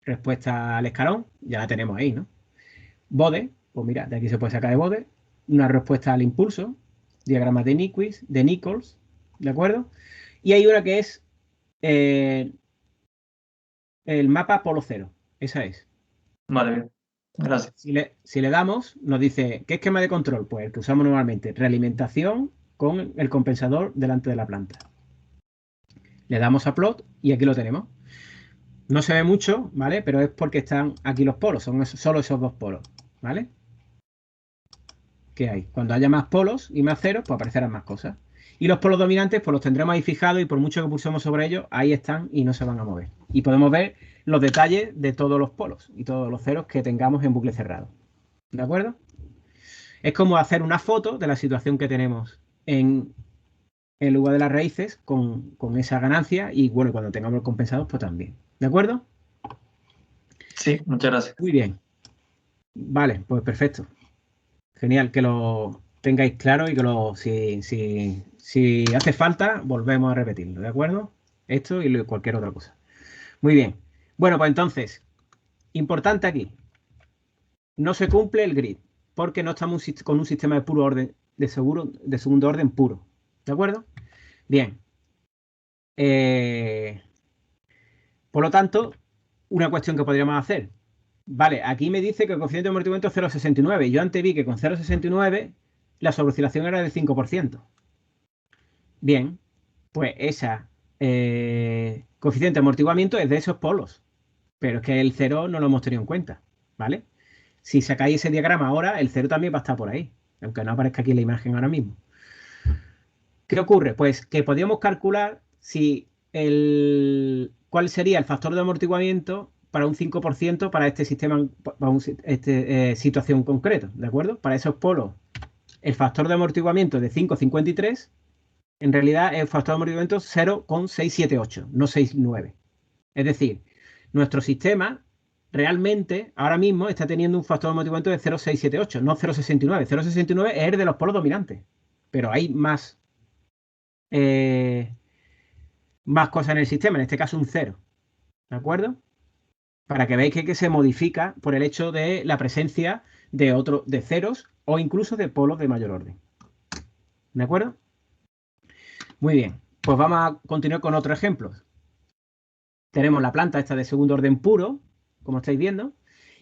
Respuesta al escalón, ya la tenemos ahí, ¿no? Bode, pues mira, de aquí se puede sacar de Bode. Una respuesta al impulso, diagramas de Nichols, ¿de acuerdo? Y hay una que es el mapa polo cero, esa es. Vale, bien. Gracias. Si le damos, nos dice, ¿qué esquema de control? Pues el que usamos normalmente, realimentación con el compensador delante de la planta. Le damos a plot y aquí lo tenemos. No se ve mucho, ¿vale? Pero es porque están aquí los polos, son solo esos dos polos, ¿vale? ¿Qué hay? Cuando haya más polos y más ceros, pues aparecerán más cosas. Y los polos dominantes, pues los tendremos ahí fijados y por mucho que pulsemos sobre ellos, ahí están y no se van a mover. Y podemos ver los detalles de todos los polos y todos los ceros que tengamos en bucle cerrado. ¿De acuerdo? Es como hacer una foto de la situación que tenemos en el lugar de las raíces con esa ganancia y bueno, cuando tengamos los compensados, pues también. ¿De acuerdo? Sí, muchas gracias. Muy bien. Vale, pues perfecto. Genial que lo tengáis claro y que si hace falta, volvemos a repetirlo, ¿de acuerdo? Esto y cualquier otra cosa. Muy bien. Bueno, pues entonces, importante aquí, no se cumple el grid, porque no estamos con un sistema de puro orden, de segundo orden puro. ¿De acuerdo? Bien. Por lo tanto, una cuestión que podríamos hacer, Vale, aquí me dice que el coeficiente de amortiguamiento es 0,69. Yo antes vi que con 0,69 la sobreoscilación era del 5%. Bien, pues esa coeficiente de amortiguamiento es de esos polos. Pero es que el 0 no lo hemos tenido en cuenta, ¿vale? Si sacáis ese diagrama ahora, el 0 también va a estar por ahí, aunque no aparezca aquí la imagen ahora mismo. ¿Qué ocurre? Pues que podríamos calcular si cuál sería el factor de amortiguamiento para un 5% para este sistema, para situación concreta, ¿de acuerdo? Para esos polos, el factor de amortiguamiento de 5,53, en realidad el factor de amortiguamiento 0,678, no 6,9. Es decir, nuestro sistema realmente ahora mismo está teniendo un factor de amortiguamiento de 0,678, no 0,69. 0,69 es el de los polos dominantes, pero hay más cosas en el sistema, en este caso un 0. ¿De acuerdo? Para que veáis que se modifica por el hecho de la presencia de ceros o incluso de polos de mayor orden. ¿De acuerdo? Muy bien. Pues vamos a continuar con otros ejemplos. Tenemos la planta esta de segundo orden puro, como estáis viendo.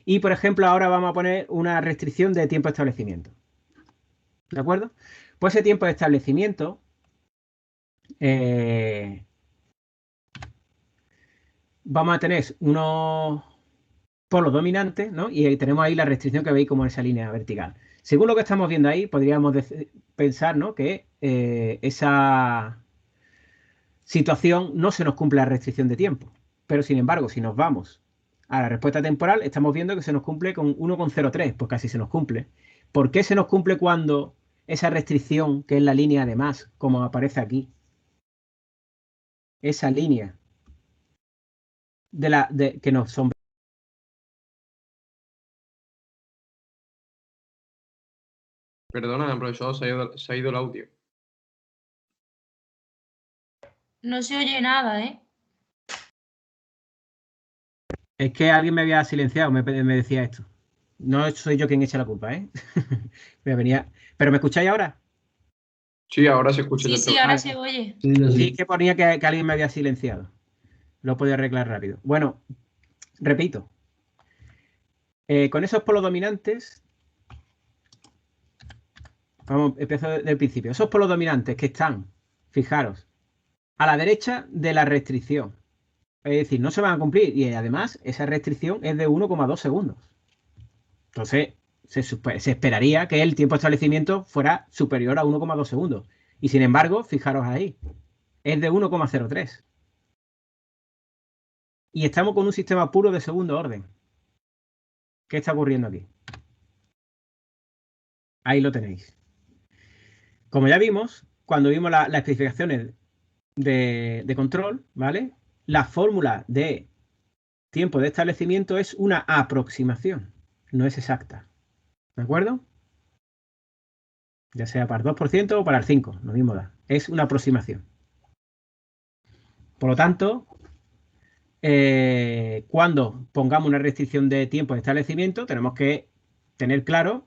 Y, por ejemplo, ahora vamos a poner una restricción de tiempo de establecimiento. ¿De acuerdo? Pues ese tiempo de establecimiento vamos a tener unos polos dominantes, ¿no? Y tenemos ahí la restricción que veis como en esa línea vertical. Según lo que estamos viendo ahí, podríamos pensar, ¿no?, que esa situación no se nos cumple la restricción de tiempo. Pero, sin embargo, si nos vamos a la respuesta temporal, estamos viendo que se nos cumple con 1,03, pues casi se nos cumple. ¿Por qué se nos cumple cuando esa restricción, que es la línea además, como aparece aquí, esa línea que nos sombrea? Perdona, profesor, se ha ido el audio. No se oye nada, ¿eh? Es que alguien me había silenciado, me decía esto. No soy yo quien echa la culpa, ¿eh? ¿Pero me escucháis ahora? Sí, ahora se escucha. Sí, ahora se oye. Sí, que ponía que alguien me había silenciado. Lo podía arreglar rápido. Bueno, repito. Con esos polos dominantes, vamos, empiezo desde el principio. Esos polos dominantes que están, fijaros, a la derecha de la restricción. Es decir, no se van a cumplir. Y además, esa restricción es de 1,2 segundos. Entonces, se esperaría que el tiempo de establecimiento fuera superior a 1,2 segundos. Y sin embargo, fijaros ahí, es de 1,03. Y estamos con un sistema puro de segundo orden. ¿Qué está ocurriendo aquí? Ahí lo tenéis. Como ya vimos, cuando vimos las especificaciones de control, ¿vale? La fórmula de tiempo de establecimiento es una aproximación, no es exacta. ¿De acuerdo? Ya sea para el 2% o para el 5%, lo mismo da. Es una aproximación. Por lo tanto, cuando pongamos una restricción de tiempo de establecimiento, tenemos que tener claro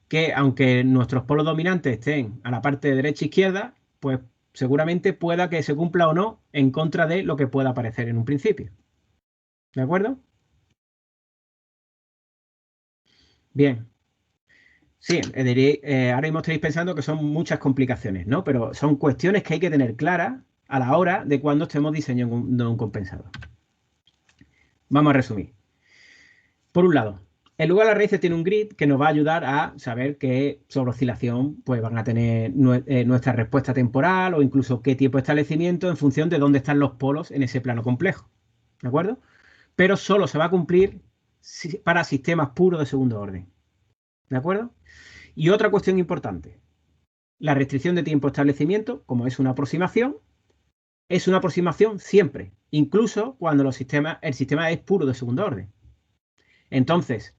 que aunque nuestros polos dominantes estén a la parte de derecha e izquierda, pues seguramente pueda que se cumpla o no en contra de lo que pueda aparecer en un principio. ¿De acuerdo? Bien. Sí, ahora mismo estaréis pensando que son muchas complicaciones, ¿no? Pero son cuestiones que hay que tener claras a la hora de cuando estemos diseñando un compensador. Vamos a resumir. Por un lado, el lugar de las raíces tiene un grid que nos va a ayudar a saber qué sobre oscilación pues, van a tener nuestra respuesta temporal o incluso qué tiempo de establecimiento en función de dónde están los polos en ese plano complejo. ¿De acuerdo? Pero solo se va a cumplir para sistemas puros de segundo orden. ¿De acuerdo? Y otra cuestión importante. La restricción de tiempo de establecimiento, como es una aproximación siempre, incluso cuando el sistema es puro de segundo orden. Entonces,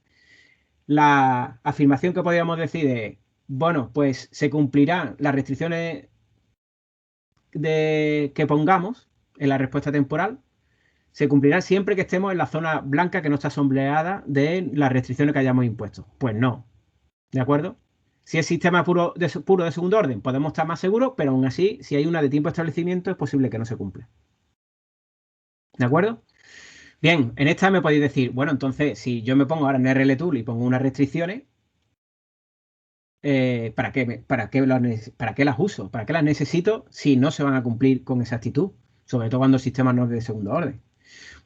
la afirmación que podríamos decir es, bueno, pues se cumplirán las restricciones que pongamos en la respuesta temporal, se cumplirán siempre que estemos en la zona blanca que no está sombreada de las restricciones que hayamos impuesto. Pues no, ¿de acuerdo? Si es sistema puro de segundo orden, podemos estar más seguros, pero aún así, si hay una de tiempo de establecimiento, es posible que no se cumpla. ¿De acuerdo? Bien, en esta me podéis decir, bueno, entonces, si yo me pongo ahora en RLTool y pongo unas restricciones, ¿para qué las uso? ¿Para qué las necesito si no se van a cumplir con exactitud? Sobre todo cuando el sistema no es de segundo orden.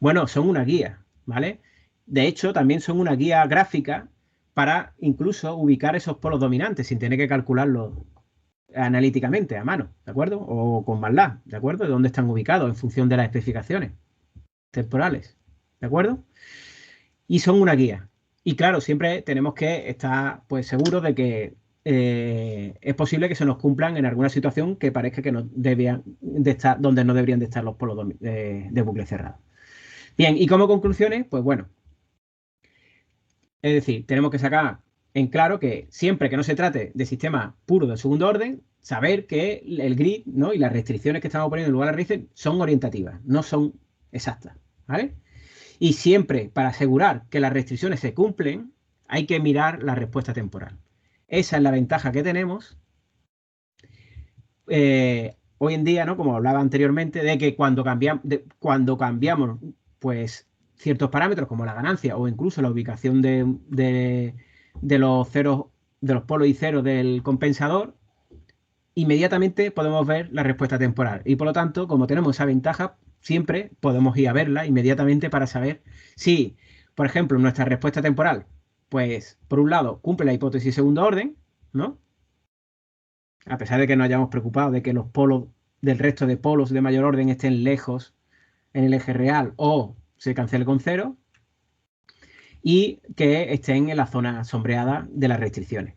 Bueno, son una guía, ¿vale? De hecho, también son una guía gráfica para incluso ubicar esos polos dominantes sin tener que calcularlos analíticamente a mano, ¿de acuerdo? O con MATLAB, ¿de acuerdo? De dónde están ubicados en función de las especificaciones temporales, ¿de acuerdo? Y son una guía. Y claro, siempre tenemos que estar pues seguros de que es posible que se nos cumplan en alguna situación que parezca que no debían de estar, donde no deberían de estar los polos de bucle cerrado. Bien, y como conclusiones, pues bueno, es decir, tenemos que sacar en claro que siempre que no se trate de sistemas puros de segundo orden, saber que el grid, ¿no?, y las restricciones que estamos poniendo en lugar de las raíces son orientativas, no son exactas, ¿vale? Y siempre, para asegurar que las restricciones se cumplen, hay que mirar la respuesta temporal. Esa es la ventaja que tenemos hoy en día, ¿no?, como hablaba anteriormente, de que cuando cambiamos pues, ciertos parámetros como la ganancia o incluso la ubicación de los ceros, de los polos y ceros del compensador, inmediatamente podemos ver la respuesta temporal. Y por lo tanto, como tenemos esa ventaja, siempre podemos ir a verla inmediatamente para saber si, por ejemplo, nuestra respuesta temporal, pues, por un lado, cumple la hipótesis de segundo orden, ¿no? A pesar de que nos hayamos preocupado de que los polos del resto de polos de mayor orden estén lejos en el eje real o se cancele con cero, y que estén en la zona sombreada de las restricciones.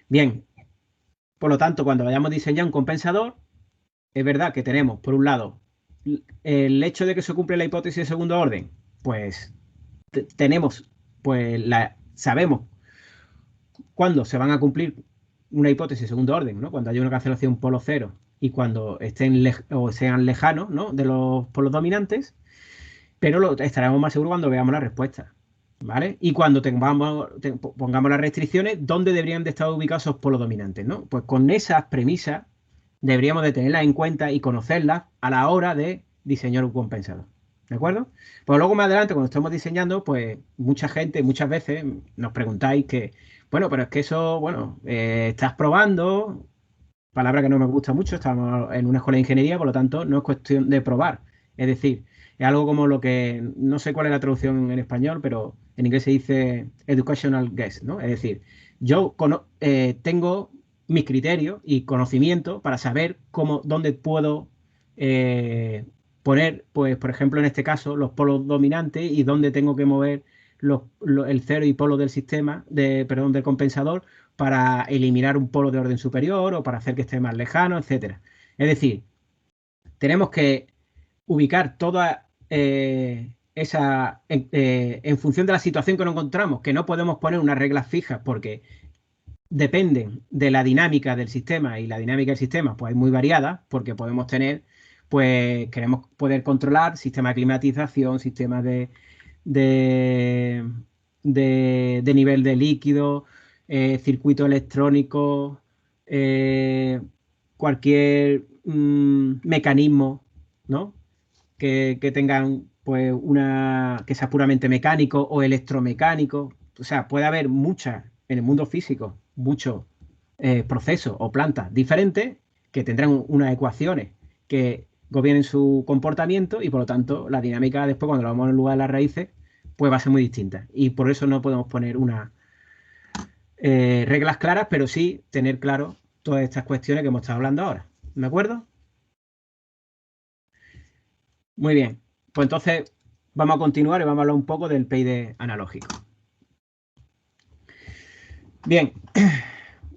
Bien, por lo tanto, cuando vayamos a diseñar un compensador, es verdad que tenemos, por un lado, el hecho de que se cumple la hipótesis de segundo orden, pues tenemos, pues sabemos cuándo se van a cumplir una hipótesis de segundo orden, ¿no? Cuando haya una cancelación polo cero y cuando estén o sean lejanos, ¿no?, de los polos dominantes, pero estaremos más seguros cuando veamos la respuesta, ¿vale? Y cuando pongamos las restricciones, ¿dónde deberían de estar ubicados esos polos dominantes, ¿no? Pues con esas premisas deberíamos de tenerlas en cuenta y conocerlas a la hora de diseñar un compensador, ¿de acuerdo? Pues luego más adelante, cuando estemos diseñando, pues mucha gente, muchas veces nos preguntáis que, bueno, pero es que eso, bueno, estás probando, palabra que no me gusta mucho, estamos en una escuela de ingeniería, por lo tanto, no es cuestión de probar. Es decir, es algo como lo que, no sé cuál es la traducción en español, pero en inglés se dice educational guess, ¿no? Es decir, yo tengo mis criterios y conocimiento para saber dónde puedo poner, pues, por ejemplo, en este caso, los polos dominantes y dónde tengo que mover el cero y polo del sistema, perdón, del compensador, para eliminar un polo de orden superior o para hacer que esté más lejano, etcétera. Es decir, tenemos que ubicar toda esa en función de la situación que nos encontramos, que no podemos poner unas reglas fijas porque dependen de la dinámica del sistema, y la dinámica del sistema pues es muy variada, porque podemos tener, pues queremos poder controlar sistemas de climatización, sistemas de, de nivel de líquido, circuito electrónico, cualquier mecanismo, ¿no?, que tengan pues que sea puramente mecánico o electromecánico. O sea, puede haber muchas en el mundo físico, muchos procesos o plantas diferentes que tendrán unas ecuaciones que gobiernen su comportamiento, y por lo tanto la dinámica después, cuando lo vamos en lugar de las raíces, pues va a ser muy distinta. Y por eso no podemos poner unas reglas claras, pero sí tener claro todas estas cuestiones que hemos estado hablando ahora. ¿De acuerdo? Muy bien. Pues entonces vamos a continuar y vamos a hablar un poco del PID analógico. Bien.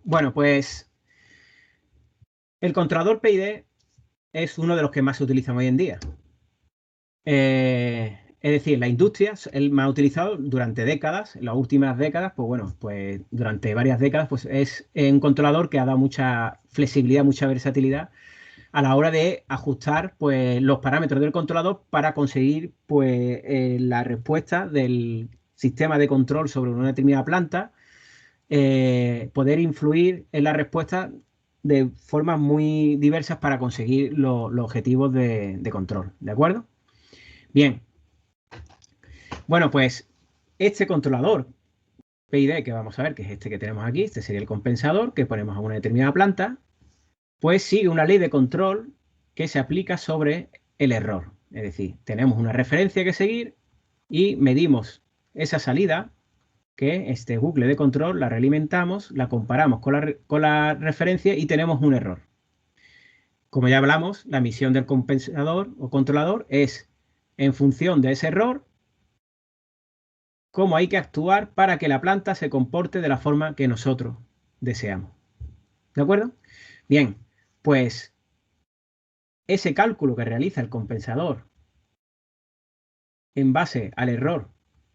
Bueno, pues el controlador PID es uno de los que más se utilizan hoy en día. Es decir, la industria, el más utilizado durante décadas, en las últimas décadas, pues bueno, pues durante varias décadas, pues es un controlador que ha dado mucha flexibilidad, mucha versatilidad a la hora de ajustar pues los parámetros del controlador para conseguir pues la respuesta del sistema de control sobre una determinada planta, poder influir en la respuesta de formas muy diversas para conseguir los objetivos de control, ¿de acuerdo? Bien, Bueno, pues este controlador PID que vamos a ver, que es este que tenemos aquí, este sería el compensador que ponemos a una determinada planta, pues sigue una ley de control que se aplica sobre el error. Es decir, tenemos una referencia que seguir y medimos esa salida, que este bucle de control la realimentamos, la comparamos con la referencia y tenemos un error. Como ya hablamos, la misión del compensador o controlador es, en función de ese error, cómo hay que actuar para que la planta se comporte de la forma que nosotros deseamos. ¿De acuerdo? Bien, pues ese cálculo que realiza el compensador en base al error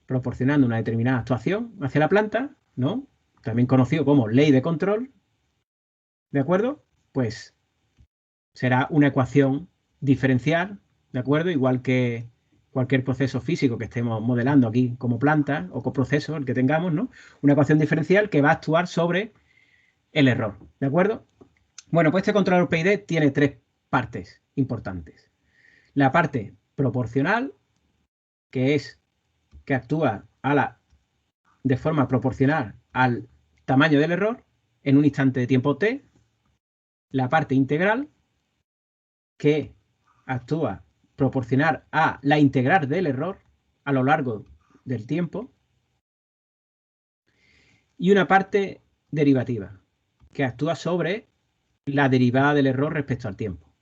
proporcionando una determinada actuación hacia la planta, ¿no? También conocido como ley de control, ¿de acuerdo? Pues será una ecuación diferencial, ¿de acuerdo? Igual que cualquier proceso físico que estemos modelando aquí como planta o coproceso, el que tengamos, ¿no? Una ecuación diferencial que va a actuar sobre el error, ¿de acuerdo? Bueno, pues este controlador PID tiene tres partes importantes. La parte proporcional, que es que actúa de forma proporcional al tamaño del error en un instante de tiempo t. La parte integral, que actúa proporcional a la integral del error a lo largo del tiempo. Y una parte derivativa, que actúa sobre la derivada del error respecto al tiempo.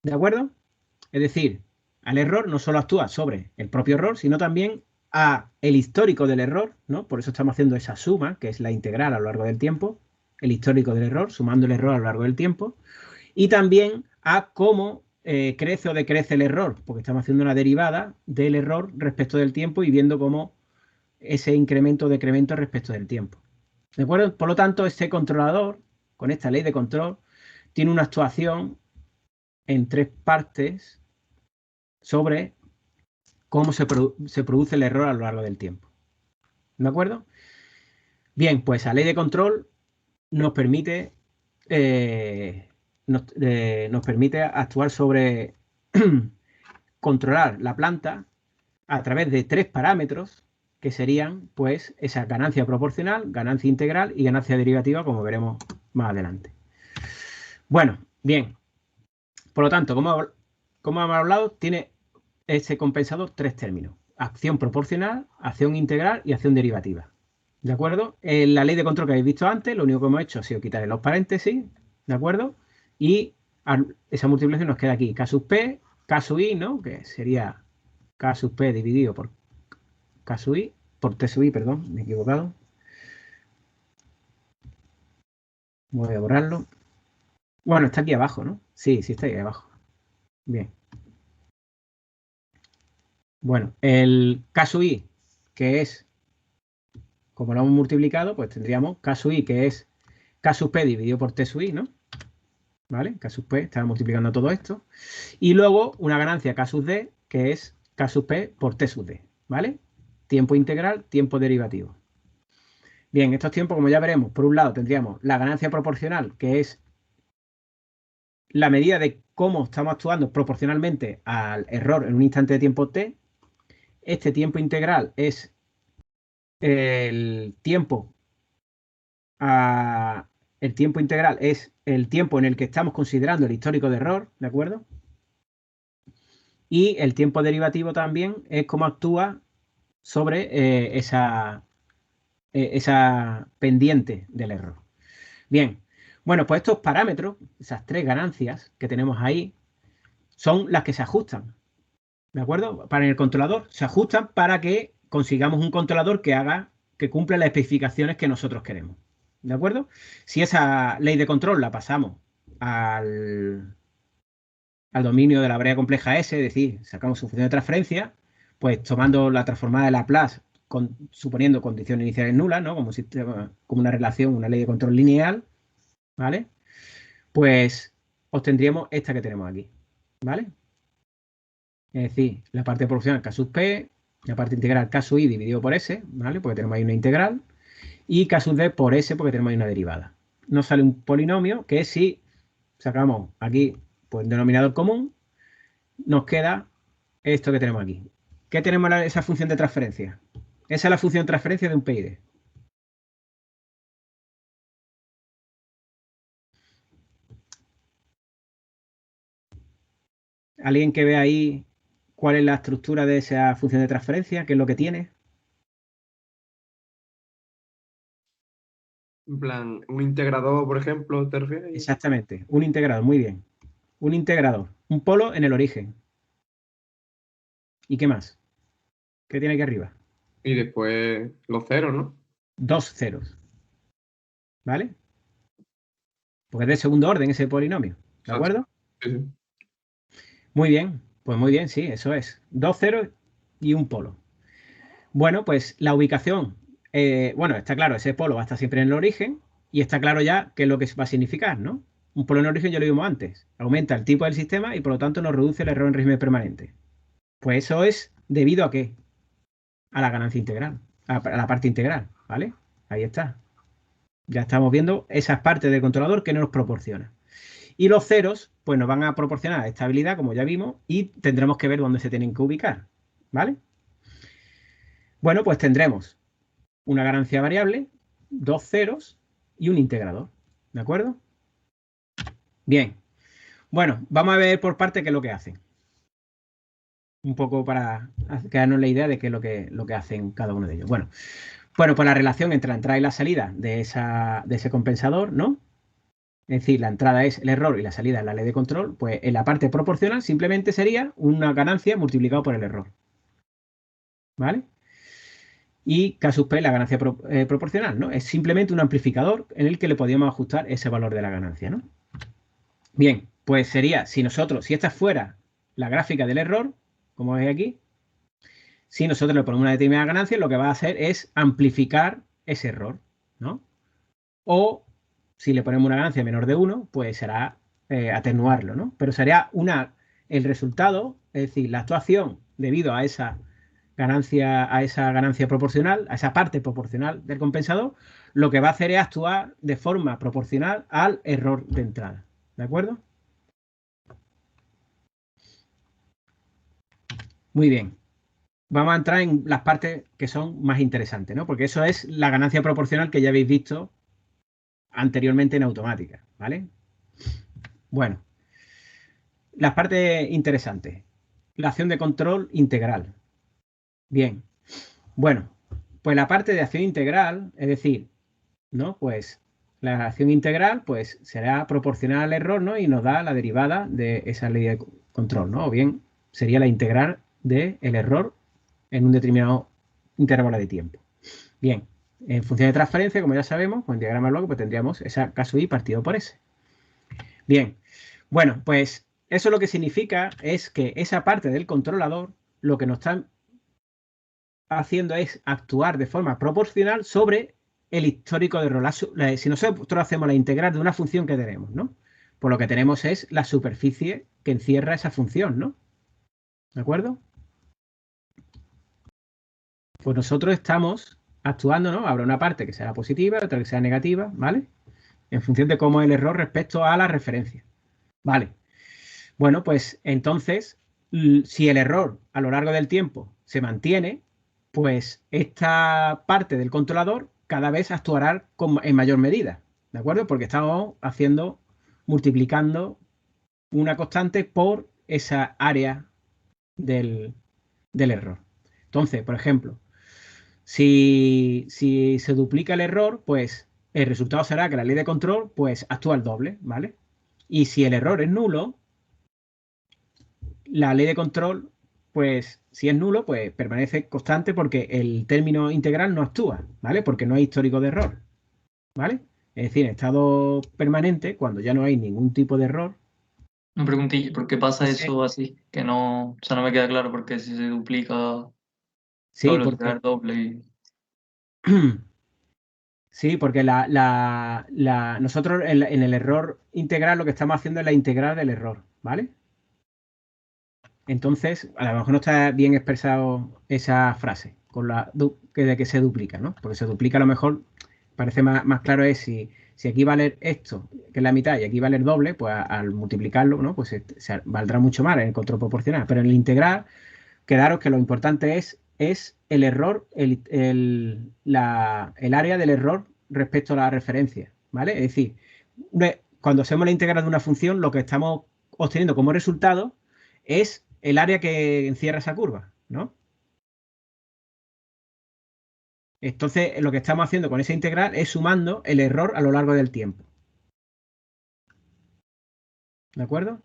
¿De acuerdo? Es decir, al error no solo actúa sobre el propio error, sino también a el histórico del error, ¿no? Por eso estamos haciendo esa suma, que es la integral a lo largo del tiempo, el histórico del error, sumando el error a lo largo del tiempo, y también a cómo crece o decrece el error, porque estamos haciendo una derivada del error respecto del tiempo y viendo cómo ese incremento o decremento respecto del tiempo. ¿De acuerdo? Por lo tanto, este controlador, con esta ley de control, tiene una actuación en tres partes sobre cómo se produce el error a lo largo del tiempo. ¿De acuerdo? Bien, pues la ley de control nos permite, nos permite actuar sobre controlar la planta a través de tres parámetros que serían pues esa ganancia proporcional, ganancia integral y ganancia derivativa, como veremos más adelante. Bueno, bien. Por lo tanto, como hemos hablado, tiene este compensador tres términos: acción proporcional, acción integral y acción derivativa. ¿De acuerdo? En la ley de control que habéis visto antes, lo único que hemos hecho ha sido quitarle los paréntesis, ¿de acuerdo? Y esa multiplicación nos queda aquí K sub P, K sub I, ¿no? Que sería K sub P dividido por K sub I, por T sub I, perdón, me he equivocado. Voy a borrarlo. Bueno, está aquí abajo, ¿no? Sí, sí está ahí abajo. Bien. Bueno, el K sub I, que es, como lo hemos multiplicado, pues tendríamos K sub I, que es K sub P dividido por T sub I, ¿no? ¿Vale? K sub P, está multiplicando todo esto. Y luego una ganancia K sub D, que es K sub P por T sub D, ¿vale? Tiempo integral, tiempo derivativo. Bien, estos tiempos, como ya veremos, por un lado tendríamos la ganancia proporcional, que es la medida de cómo estamos actuando proporcionalmente al error en un instante de tiempo t. Este tiempo integral es el tiempo integral es el tiempo en el que estamos considerando el histórico de error, ¿de acuerdo? Y el tiempo derivativo también es cómo actúa sobre esa pendiente del error. Bien, bueno, pues estos parámetros, esas tres ganancias que tenemos ahí, son las que se ajustan, ¿de acuerdo? Para el controlador, se ajustan para que consigamos un controlador que cumpla las especificaciones que nosotros queremos, ¿de acuerdo? Si esa ley de control la pasamos al dominio de la variable compleja S, es decir, sacamos su función de transferencia, pues tomando la transformada de Laplace, suponiendo condiciones iniciales nulas, ¿no? Como una relación, una ley de control lineal, ¿vale? Pues obtendríamos esta que tenemos aquí, ¿vale? Es decir, la parte proporcional K sub P, la parte integral K sub I dividido por S, ¿vale? Porque tenemos ahí una integral, y K sub D por S porque tenemos ahí una derivada. Nos sale un polinomio que si sacamos aquí pues, el denominador común, nos queda esto que tenemos aquí, ¿Qué tenemos en esa función de transferencia? Esa es la función de transferencia de un PID. ¿Alguien que vea ahí cuál es la estructura de esa función de transferencia? ¿Qué es lo que tiene? En plan, un integrador, por ejemplo, ¿te refieres? Exactamente, un integrador, muy bien. Un integrador, un polo en el origen. ¿Y qué más? ¿Qué tiene aquí arriba? Y después los ceros, ¿no? 2 ceros. ¿Vale? Porque es de segundo orden ese polinomio. ¿De Exacto. acuerdo? Sí, sí. Muy bien, pues muy bien, sí, eso es. 2 ceros y un polo. Bueno, pues la ubicación, bueno, está claro, ese polo va a estar siempre en el origen y está claro ya qué es lo que va a significar, ¿no? Un polo en origen, ya lo vimos antes, aumenta el tipo del sistema y por lo tanto nos reduce el error en régimen permanente. Pues eso es debido a qué? A la ganancia integral, a la parte integral, ¿vale? Ahí está. Ya estamos viendo esas partes del controlador que nos proporciona. Y los ceros, pues nos van a proporcionar estabilidad, como ya vimos, y tendremos que ver dónde se tienen que ubicar, ¿vale? Bueno, pues tendremos una ganancia variable, 2 ceros y un integrador, ¿de acuerdo? Bien, bueno, vamos a ver por parte qué es lo que hacen. Un poco para quedarnos la idea de qué es lo que hacen cada uno de ellos. Bueno, pues la relación entre la entrada y la salida de ese compensador, ¿no? Es decir, la entrada es el error y la salida es la ley de control, pues en la parte proporcional simplemente sería una ganancia multiplicado por el error. ¿Vale? Y K sub P, la ganancia proporcional, ¿no? Es simplemente un amplificador en el que le podíamos ajustar ese valor de la ganancia, ¿no? Bien, pues sería, si esta fuera la gráfica del error, como veis aquí, si nosotros le ponemos una determinada ganancia, lo que va a hacer es amplificar ese error, ¿no? O si le ponemos una ganancia menor de 1, pues será atenuarlo, ¿no? Pero sería el resultado, es decir, la actuación debido a esa ganancia proporcional, a esa parte proporcional del compensador, lo que va a hacer es actuar de forma proporcional al error de entrada. ¿De acuerdo? Muy bien. Vamos a entrar en las partes que son más interesantes, ¿no? Porque eso es la ganancia proporcional que ya habéis visto anteriormente en automática, ¿vale? Bueno, las partes interesantes. La acción de control integral. Bien. Bueno, pues la parte de acción integral, es decir, ¿no? Pues la acción integral pues será proporcional al error, ¿no? Y nos da la derivada de esa ley de control, ¿no? O bien sería la integral del error en un determinado intervalo de tiempo. Bien, en función de transferencia, como ya sabemos, con el diagrama bloque, pues tendríamos esa K sub I partido por S. Bien, bueno, pues eso lo que significa es que esa parte del controlador lo que nos está haciendo es actuar de forma proporcional sobre el histórico de error. Si nosotros hacemos la integral de una función que tenemos, ¿no? Pues lo que tenemos es la superficie que encierra esa función, ¿no? ¿De acuerdo? Pues nosotros estamos actuando, ¿no? Habrá una parte que será positiva, otra que sea negativa, ¿vale? En función de cómo es el error respecto a la referencia. Vale. Bueno, pues entonces, si el error a lo largo del tiempo se mantiene, pues esta parte del controlador cada vez actuará en mayor medida, ¿de acuerdo? Porque estamos multiplicando una constante por esa área del error. Entonces, por ejemplo, si se duplica el error, pues el resultado será que la ley de control pues actúa al doble, ¿vale? Y si el error es nulo, la ley de control, pues si es nulo, pues permanece constante porque el término integral no actúa, ¿vale? Porque no hay histórico de error, ¿vale? Es decir, en estado permanente, cuando ya no hay ningún tipo de error. Una preguntilla, ¿por qué pasa eso así? Que no, o sea, no me queda claro porque si se duplica Sí, doble, porque, será doble y... sí, porque nosotros en el error integral lo que estamos haciendo es la integral del error, ¿vale? Entonces, a lo mejor no está bien expresado esa frase, de que se duplica, ¿no? Porque se duplica a lo mejor, parece más claro es si aquí va a leer esto, que es la mitad, y aquí va a leer doble, pues al multiplicarlo, ¿no? Pues valdrá mucho más en el control proporcional. Pero en el integral, quedaros que lo importante es el error, el área del error respecto a la referencia, ¿vale? Es decir, cuando hacemos la integral de una función, lo que estamos obteniendo como resultado es el área que encierra esa curva, ¿no? Entonces, lo que estamos haciendo con esa integral es sumando el error a lo largo del tiempo. ¿De acuerdo?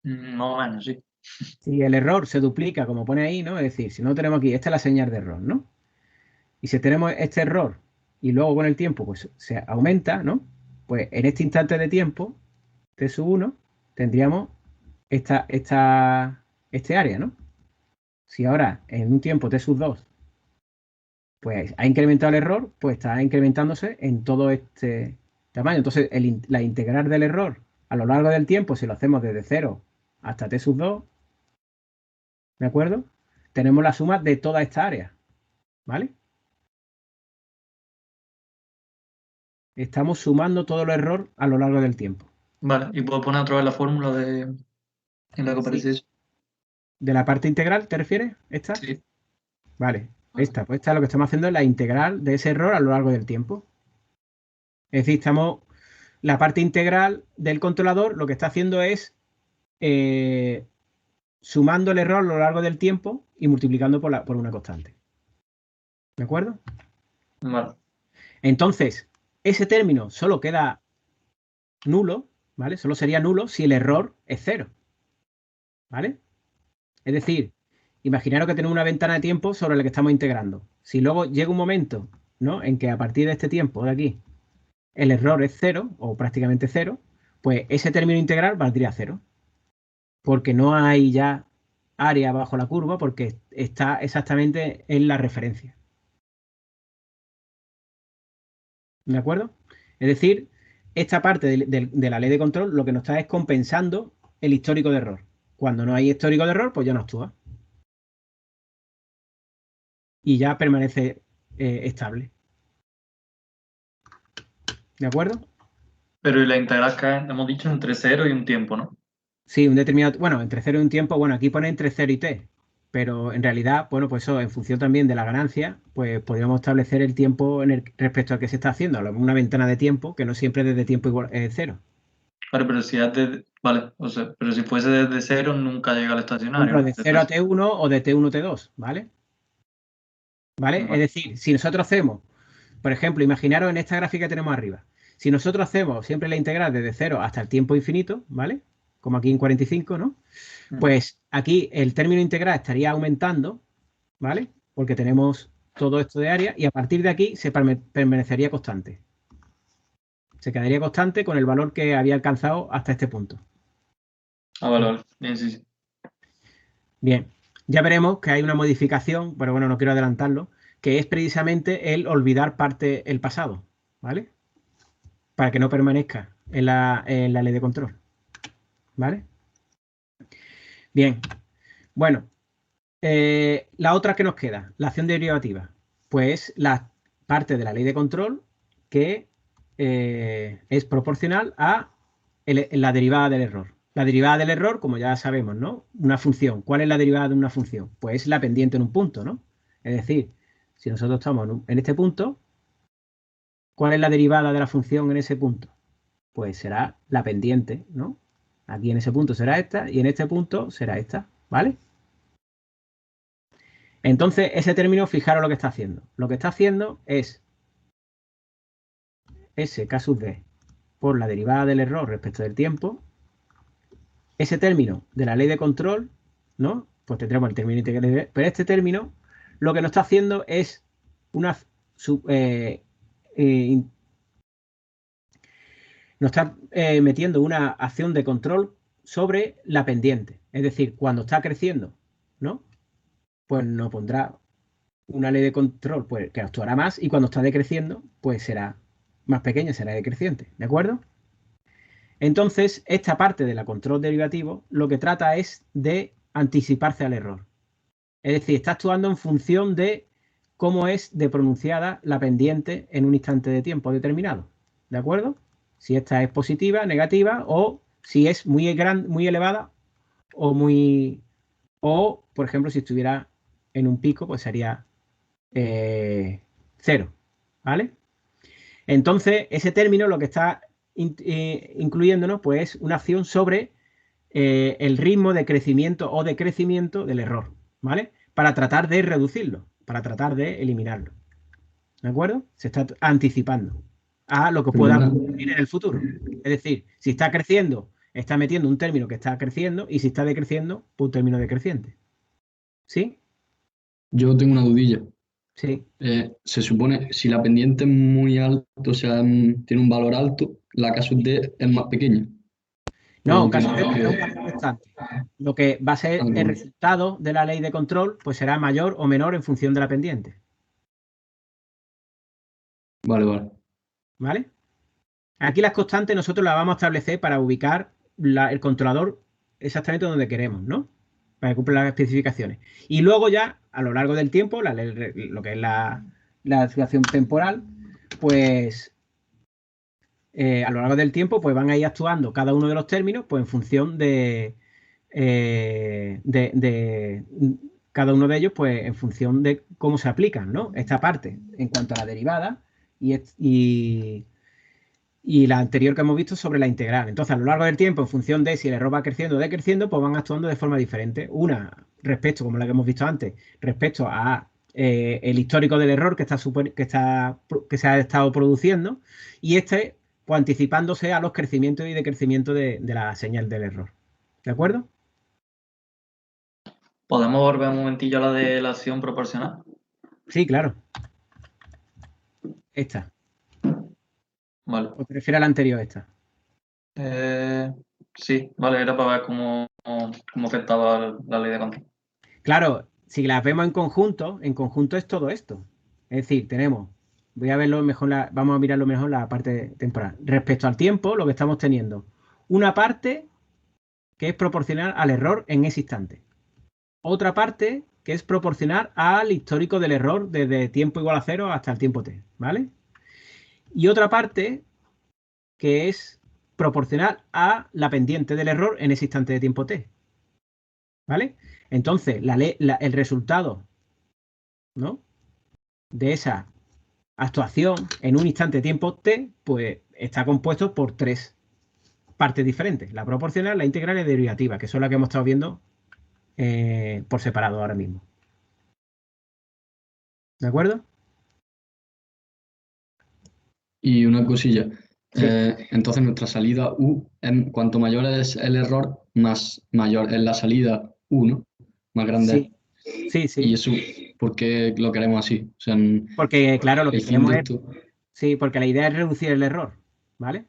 Más o menos, sí. Si el error se duplica, como pone ahí, ¿no? Es decir, si no tenemos aquí, esta es la señal de error, ¿no? Y si tenemos este error y luego con el tiempo pues se aumenta, ¿no? Pues en este instante de tiempo, t sub 1, tendríamos este área, ¿no? Si ahora en un tiempo t sub 2 pues ha incrementado el error, pues está incrementándose en todo este tamaño. Entonces, la integral del error a lo largo del tiempo, si lo hacemos desde 0 hasta t sub 2, ¿de acuerdo? Tenemos la suma de toda esta área, ¿vale? Estamos sumando todo el error a lo largo del tiempo. Vale, y puedo poner otra vez la fórmula en la que aparece eso. ¿De la parte integral te refieres? ¿Esta? Sí. Vale, pues esta es lo que estamos haciendo, es la integral de ese error a lo largo del tiempo. Es decir, la parte integral del controlador lo que está haciendo es sumando el error a lo largo del tiempo y multiplicando por una constante. ¿De acuerdo? Vale. Entonces, ese término solo queda nulo, ¿vale? Solo sería nulo si el error es 0. ¿Vale? Es decir, imaginaros que tenemos una ventana de tiempo sobre la que estamos integrando. Si luego llega un momento, ¿no?, en que a partir de este tiempo de aquí el error es 0 o prácticamente 0, pues ese término integral valdría 0. Porque no hay ya área bajo la curva porque está exactamente en la referencia. ¿De acuerdo? Es decir, esta parte de la ley de control lo que nos está es compensando el histórico de error. Cuando no hay histórico de error, pues ya no actúa. Y ya permanece estable. ¿De acuerdo? Pero y la integral que hemos dicho entre 0 y un tiempo, ¿no? Sí, un determinado, bueno, entre 0 y un tiempo, bueno, aquí pone entre 0 y t, pero en realidad, bueno, pues eso, en función también de la ganancia, pues podríamos establecer el tiempo respecto al que se está haciendo, una ventana de tiempo, que no siempre desde tiempo igual 0. Vale, pero si vale, o sea, pero si fuese desde 0 nunca llega al Por estacionario, ejemplo, ¿no? de 0 a t1 o de t1 a t2, ¿vale? ¿Vale? Vale. Es decir, si nosotros hacemos, por ejemplo, imaginaros en esta gráfica que tenemos arriba, si nosotros hacemos siempre la integral desde 0 hasta el tiempo infinito, ¿vale? Como aquí en 45, ¿no? Pues aquí el término integral estaría aumentando, ¿vale? Porque tenemos todo esto de área y a partir de aquí se permanecería constante. Se quedaría constante con el valor que había alcanzado hasta este punto. Ah, vale. Bien, sí, sí. Bien, ya veremos que hay una modificación, pero bueno, no quiero adelantarlo, que es precisamente el olvidar parte del pasado, ¿vale? Para que no permanezca en la ley de control, ¿vale? Bien, bueno, la otra que nos queda, la acción derivativa, pues la parte de la ley de control que es proporcional a la derivada del error. La derivada del error, como ya sabemos, ¿no? Una función. ¿Cuál es la derivada de una función? Pues la pendiente en un punto, ¿no? Es decir, si nosotros estamos en este punto, ¿cuál es la derivada de la función en ese punto? Pues será la pendiente, ¿no? Aquí en ese punto será esta y en este punto será esta, ¿vale? Entonces, ese término, fijaros lo que está haciendo. Lo que está haciendo es S K sub D por la derivada del error respecto del tiempo. Ese término de la ley de control, ¿no? Pues tendremos el término integral. Pero este término lo que nos está haciendo es nos está metiendo una acción de control sobre la pendiente. Es decir, cuando está creciendo, ¿no? Pues nos pondrá una ley de control pues, que actuará más y cuando está decreciendo, pues será más pequeña, será decreciente. ¿De acuerdo? Entonces, esta parte de la control derivativo lo que trata es de anticiparse al error. Es decir, está actuando en función de cómo es de pronunciada la pendiente en un instante de tiempo determinado. ¿De acuerdo? Si esta es positiva, negativa o si es muy grande, muy elevada o muy O, por ejemplo, si estuviera en un pico, pues sería 0, ¿vale? Entonces, ese término lo que está incluyéndonos, pues, es una acción sobre el ritmo de crecimiento o decrecimiento del error, ¿vale? Para tratar de reducirlo, para tratar de eliminarlo. ¿De acuerdo? Se está anticipando a lo que pueda ocurrir en el futuro. Es decir, si está creciendo, está metiendo un término que está creciendo, y si está decreciendo, pues un término decreciente. ¿Sí? Yo tengo una dudilla. Sí. Se supone, si la pendiente es muy alta, o sea, tiene un valor alto, la caso D es más pequeña. No, O caso tiene D que- es un valor constante. Lo que va a ser el resultado de la ley de control, pues será mayor o menor en función de la pendiente. Vale, vale. ¿Vale? Aquí las constantes nosotros las vamos a establecer para ubicar el controlador exactamente donde queremos, ¿no? Para que cumpla las especificaciones. Y luego ya, a lo largo del tiempo, lo que es la situación temporal, pues a lo largo del tiempo, pues van a ir actuando cada uno de los términos, pues en función de cada uno de ellos, pues en función de cómo se aplican, ¿no? Esta parte en cuanto a la derivada y la anterior que hemos visto sobre la integral. Entonces, a lo largo del tiempo, en función de si el error va creciendo o decreciendo, pues van actuando de forma diferente. Una, respecto, como la que hemos visto antes, respecto a el histórico del error que se ha estado produciendo, y este, pues anticipándose a los crecimientos y decrecimientos de la señal del error. ¿De acuerdo? ¿Podemos volver un momentillo a la de la acción proporcional? Sí, claro. Esta. Vale. ¿O te refieres a la anterior esta? Sí, vale, era para ver cómo afectaba la ley de control. Claro, si las vemos en conjunto es todo esto. Es decir, voy a verlo mejor, vamos a mirarlo mejor la parte temporal. Respecto al tiempo, lo que estamos teniendo, una parte que es proporcional al error en ese instante. Otra parte que es proporcional al histórico del error desde tiempo igual a 0 hasta el tiempo t, ¿vale? Y otra parte que es proporcional a la pendiente del error en ese instante de tiempo t, ¿vale? Entonces, el resultado, ¿no?, de esa actuación en un instante de tiempo t, pues está compuesto por 3 partes diferentes: la proporcional, la integral y la derivativa, que son las que hemos estado viendo por separado ahora mismo. ¿De acuerdo? Y una cosilla. Sí. Entonces nuestra salida U, cuanto mayor es el error, más mayor es la salida U, ¿no? Más grande es. Sí. Y eso, ¿por qué lo queremos así? O sea, porque, claro, lo que el fin queremos de es... esto. Sí, porque la idea es reducir el error, ¿vale?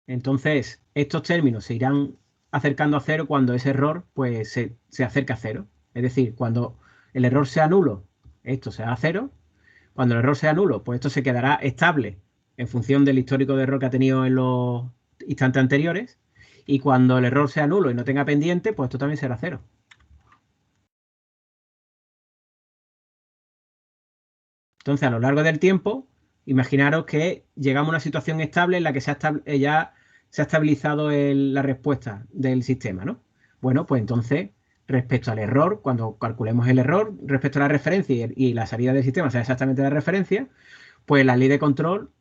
Entonces, estos términos se irán acercando a 0 cuando ese error, pues, se acerca a 0. Es decir, cuando el error sea nulo, esto será 0. Cuando el error sea nulo, pues esto se quedará estable en función del histórico de error que ha tenido en los instantes anteriores. Y cuando el error sea nulo y no tenga pendiente, pues esto también será 0. Entonces, a lo largo del tiempo, imaginaros que llegamos a una situación estable en la que ya se ha estabilizado la respuesta del sistema, ¿no? Bueno, pues entonces, respecto al error, cuando calculemos el error, respecto a la referencia y la salida del sistema sea exactamente la referencia, pues la ley de control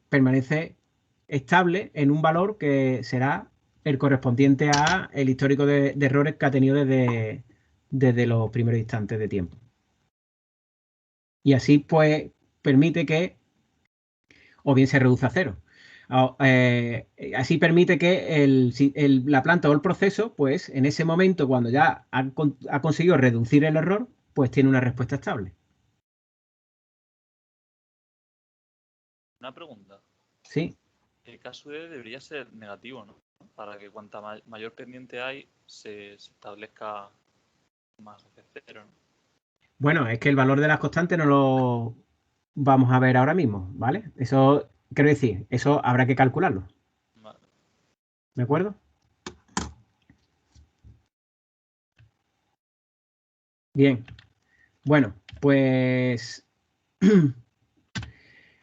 permanece estable en un valor que será el correspondiente a el histórico de errores que ha tenido desde los primeros instantes de tiempo. Y así, pues, permite que, o bien se reduce a 0. Así permite que la planta o el proceso, pues, en ese momento, cuando ya ha conseguido reducir el error, pues tiene una respuesta estable. Una pregunta. Sí. El caso D debería ser negativo, ¿no? Para que cuanta mayor pendiente hay, se establezca más hacia 0, ¿no? Bueno, es que el valor de las constantes no lo vamos a ver ahora mismo, ¿vale? Eso, quiero decir, eso habrá que calcularlo. Vale. ¿De acuerdo? Bien. Bueno, pues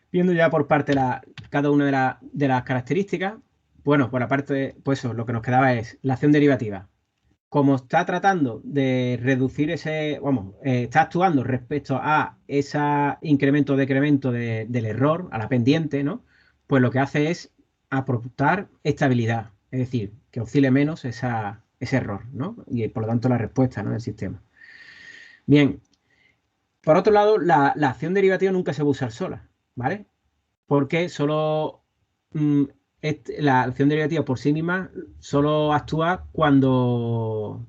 viendo ya por parte cada una de las características, bueno, por la parte, pues eso, lo que nos quedaba es la acción derivativa. Como está tratando de reducir ese, vamos, está actuando respecto a ese incremento o decremento del error, a la pendiente, ¿no? Pues lo que hace es aportar estabilidad, es decir, que oscile menos ese error, ¿no? Y por lo tanto la respuesta, ¿no?, del sistema. Bien, por otro lado, la acción derivativa nunca se va a usar sola, ¿vale? Porque solo la acción derivativa por sí misma solo actúa cuando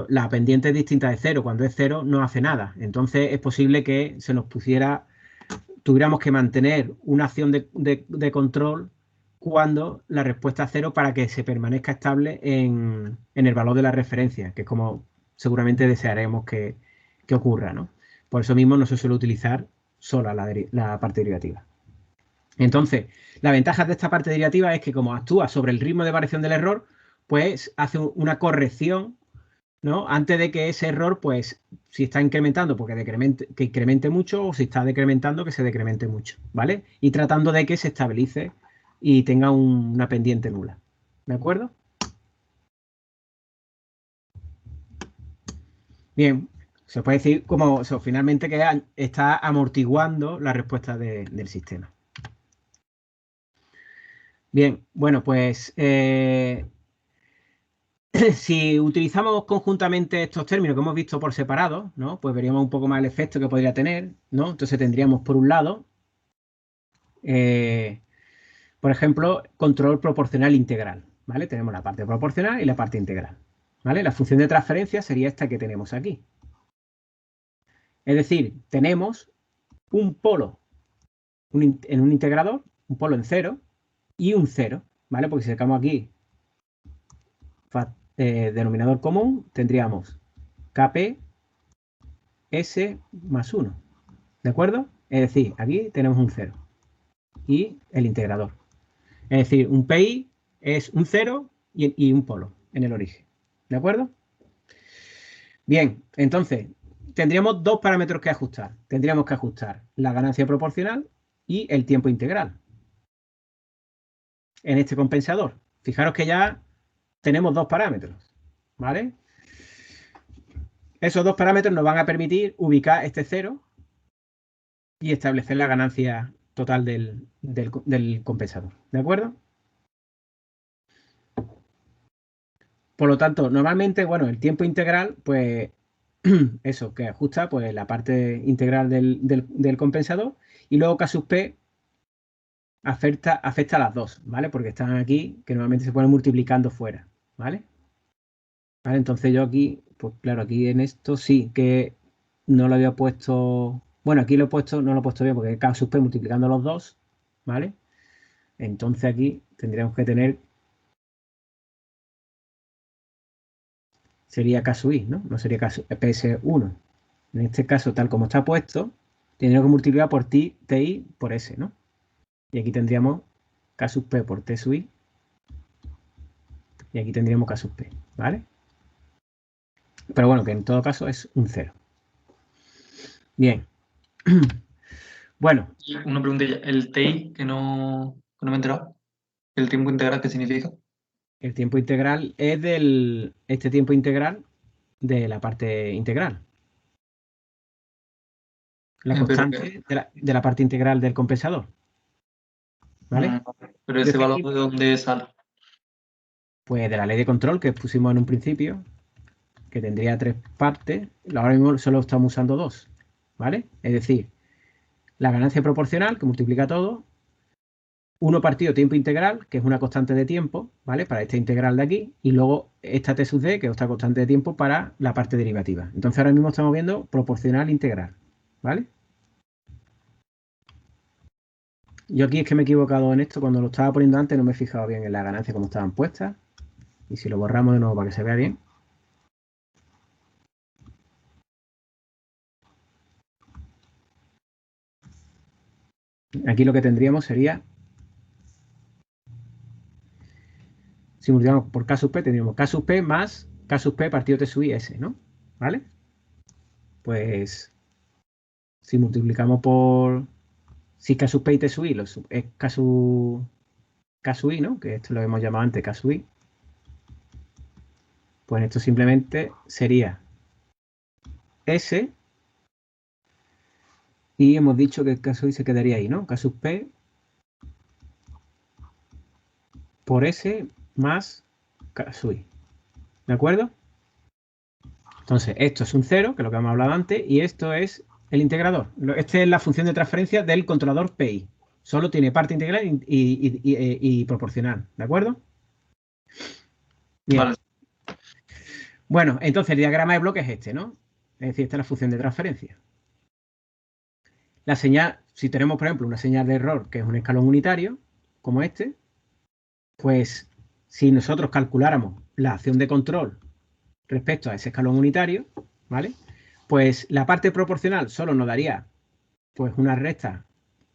la pendiente es distinta de cero. Cuando es cero no hace nada. Entonces es posible que se nos tuviéramos que mantener una acción de control cuando la respuesta es cero para que se permanezca estable en el valor de la referencia, que es como seguramente desearemos que ocurra, ¿no? Por eso mismo no se suele utilizar sola la parte derivativa. Entonces, la ventaja de esta parte derivativa es que como actúa sobre el ritmo de variación del error, pues hace una corrección, ¿no?, antes de que ese error, pues, si está incrementando, porque que incremente mucho, o si está decrementando, que se decremente mucho, ¿vale? Y tratando de que se estabilice y tenga una pendiente nula. ¿De acuerdo? Bien, se puede decir como finalmente que está amortiguando la respuesta del sistema. Bien, bueno, pues si utilizamos conjuntamente estos términos que hemos visto por separado, ¿no?, pues veríamos un poco más el efecto que podría tener, ¿no? Entonces tendríamos por un lado, por ejemplo, control proporcional integral, ¿vale? Tenemos la parte proporcional y la parte integral, ¿vale? La función de transferencia sería esta que tenemos aquí. Es decir, tenemos un polo en un integrador, un polo en cero y un cero, ¿vale? Porque si sacamos aquí denominador común, tendríamos Kp S más 1, ¿de acuerdo? Es decir, aquí tenemos un 0 y el integrador. Es decir, un PI es un 0 y un polo en el origen, ¿de acuerdo? Bien, entonces, tendríamos dos parámetros que ajustar. Tendríamos que ajustar la ganancia proporcional y el tiempo integral en este compensador. Fijaros que ya tenemos dos parámetros, ¿vale? Esos dos parámetros nos van a permitir ubicar este 0 y establecer la ganancia total del compensador, ¿de acuerdo? Por lo tanto, normalmente, bueno, el tiempo integral, pues eso, que ajusta pues la parte integral del compensador, y luego K sub P afecta a las dos, ¿vale? Porque están aquí, que normalmente se ponen multiplicando fuera, ¿vale? ¿Vale? Entonces yo aquí, pues claro, aquí en esto sí que no lo había puesto. Bueno, aquí lo he puesto, no lo he puesto bien porque K sub P multiplicando los dos, ¿vale? Entonces aquí tendríamos que tener, sería K sub I, ¿no? No sería PS1. En este caso, tal como está puesto, tendríamos que multiplicar por TI por S, ¿no? Y aquí tendríamos K sub P por T sub I. Y aquí tendríamos K sub P, ¿vale? Pero bueno, que en todo caso es un 0. Bien. Bueno. Una preguntilla. El TI, que no me he enterado. ¿El tiempo integral qué significa? El tiempo integral es este tiempo integral de la parte integral. La constante de la parte integral del compensador. ¿Vale? Pero ese valor, ¿de dónde sale? Pues de la ley de control que pusimos en un principio, que tendría 3 partes. Ahora mismo solo estamos usando 2. ¿Vale? Es decir, la ganancia proporcional, que multiplica todo, 1 partido tiempo integral, que es una constante de tiempo, ¿vale? Para esta integral de aquí, y luego esta T sub D, que es otra constante de tiempo para la parte derivativa. Entonces ahora mismo estamos viendo proporcional integral, ¿vale? Yo aquí es que me he equivocado en esto, cuando lo estaba poniendo antes no me he fijado bien en la ganancia como estaban puestas, y si lo borramos de nuevo para que se vea bien. Aquí lo que tendríamos sería, si multiplicamos por K sub P, tendríamos K sub P más K sub P partido T sub I S, ¿no? ¿Vale? Pues si multiplicamos por, si K sub P y T sub I es K sub K sub i, ¿no? Que esto lo hemos llamado antes K sub i. Pues esto simplemente sería S. Y hemos dicho que K sub i se quedaría ahí, ¿no? K sub P por S más K sub i. ¿De acuerdo? Entonces, esto es un 0, que es lo que hemos hablado antes, y esto es el integrador. Esta es la función de transferencia del controlador PI. Solo tiene parte integral y proporcional. ¿De acuerdo? Bien. Vale. Bueno, entonces el diagrama de bloque es este, ¿no? Es decir, esta es la función de transferencia. La señal, si tenemos, por ejemplo, una señal de error que es un escalón unitario, como este, pues si nosotros calculáramos la acción de control respecto a ese escalón unitario, ¿vale? Pues la parte proporcional solo nos daría pues una recta,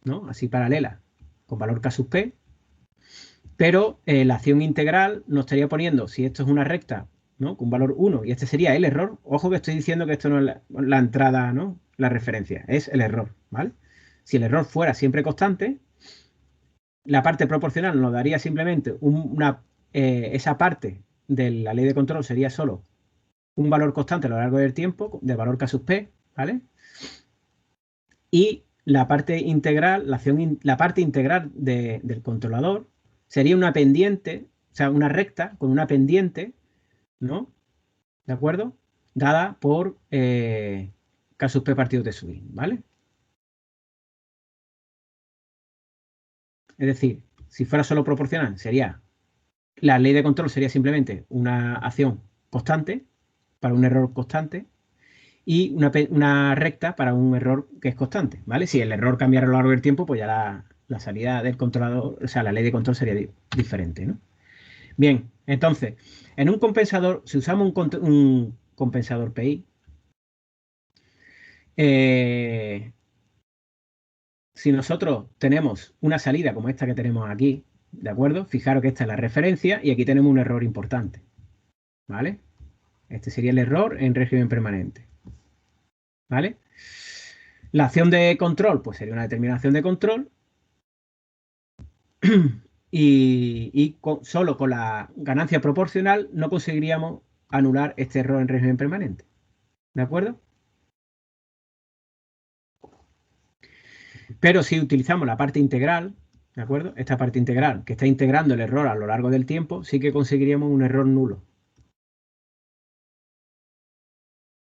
¿no? Así paralela, con valor K sub P, pero la acción integral nos estaría poniendo, si esto es una recta, ¿no? Con valor 1, y este sería el error. Ojo que estoy diciendo que esto no es la entrada, ¿no? La referencia, es el error, ¿vale? Si el error fuera siempre constante, la parte proporcional nos daría simplemente esa parte de la ley de control sería solo un valor constante a lo largo del tiempo, de valor K sub P, ¿vale? Y la parte integral, la parte integral del controlador sería una pendiente, o sea, una recta con una pendiente, ¿no? ¿De acuerdo? Dada por K sub P partido T sub i, ¿vale? Es decir, si fuera solo proporcional, la ley de control sería simplemente una acción constante para un error constante y una recta para un error que es constante, ¿vale? Si el error cambiara a lo largo del tiempo, pues ya la salida del controlador, o sea, la ley de control sería diferente, ¿no? Bien, entonces, en un compensador, si usamos un compensador PI, si nosotros tenemos una salida como esta que tenemos aquí, ¿de acuerdo? Fijaros que esta es la referencia y aquí tenemos un error importante, ¿vale? Este sería el error en régimen permanente, ¿vale? La acción de control, pues sería una determinación de control y solo con la ganancia proporcional no conseguiríamos anular este error en régimen permanente, ¿de acuerdo? Pero si utilizamos la parte integral, ¿de acuerdo? Esta parte integral que está integrando el error a lo largo del tiempo, sí que conseguiríamos un error nulo.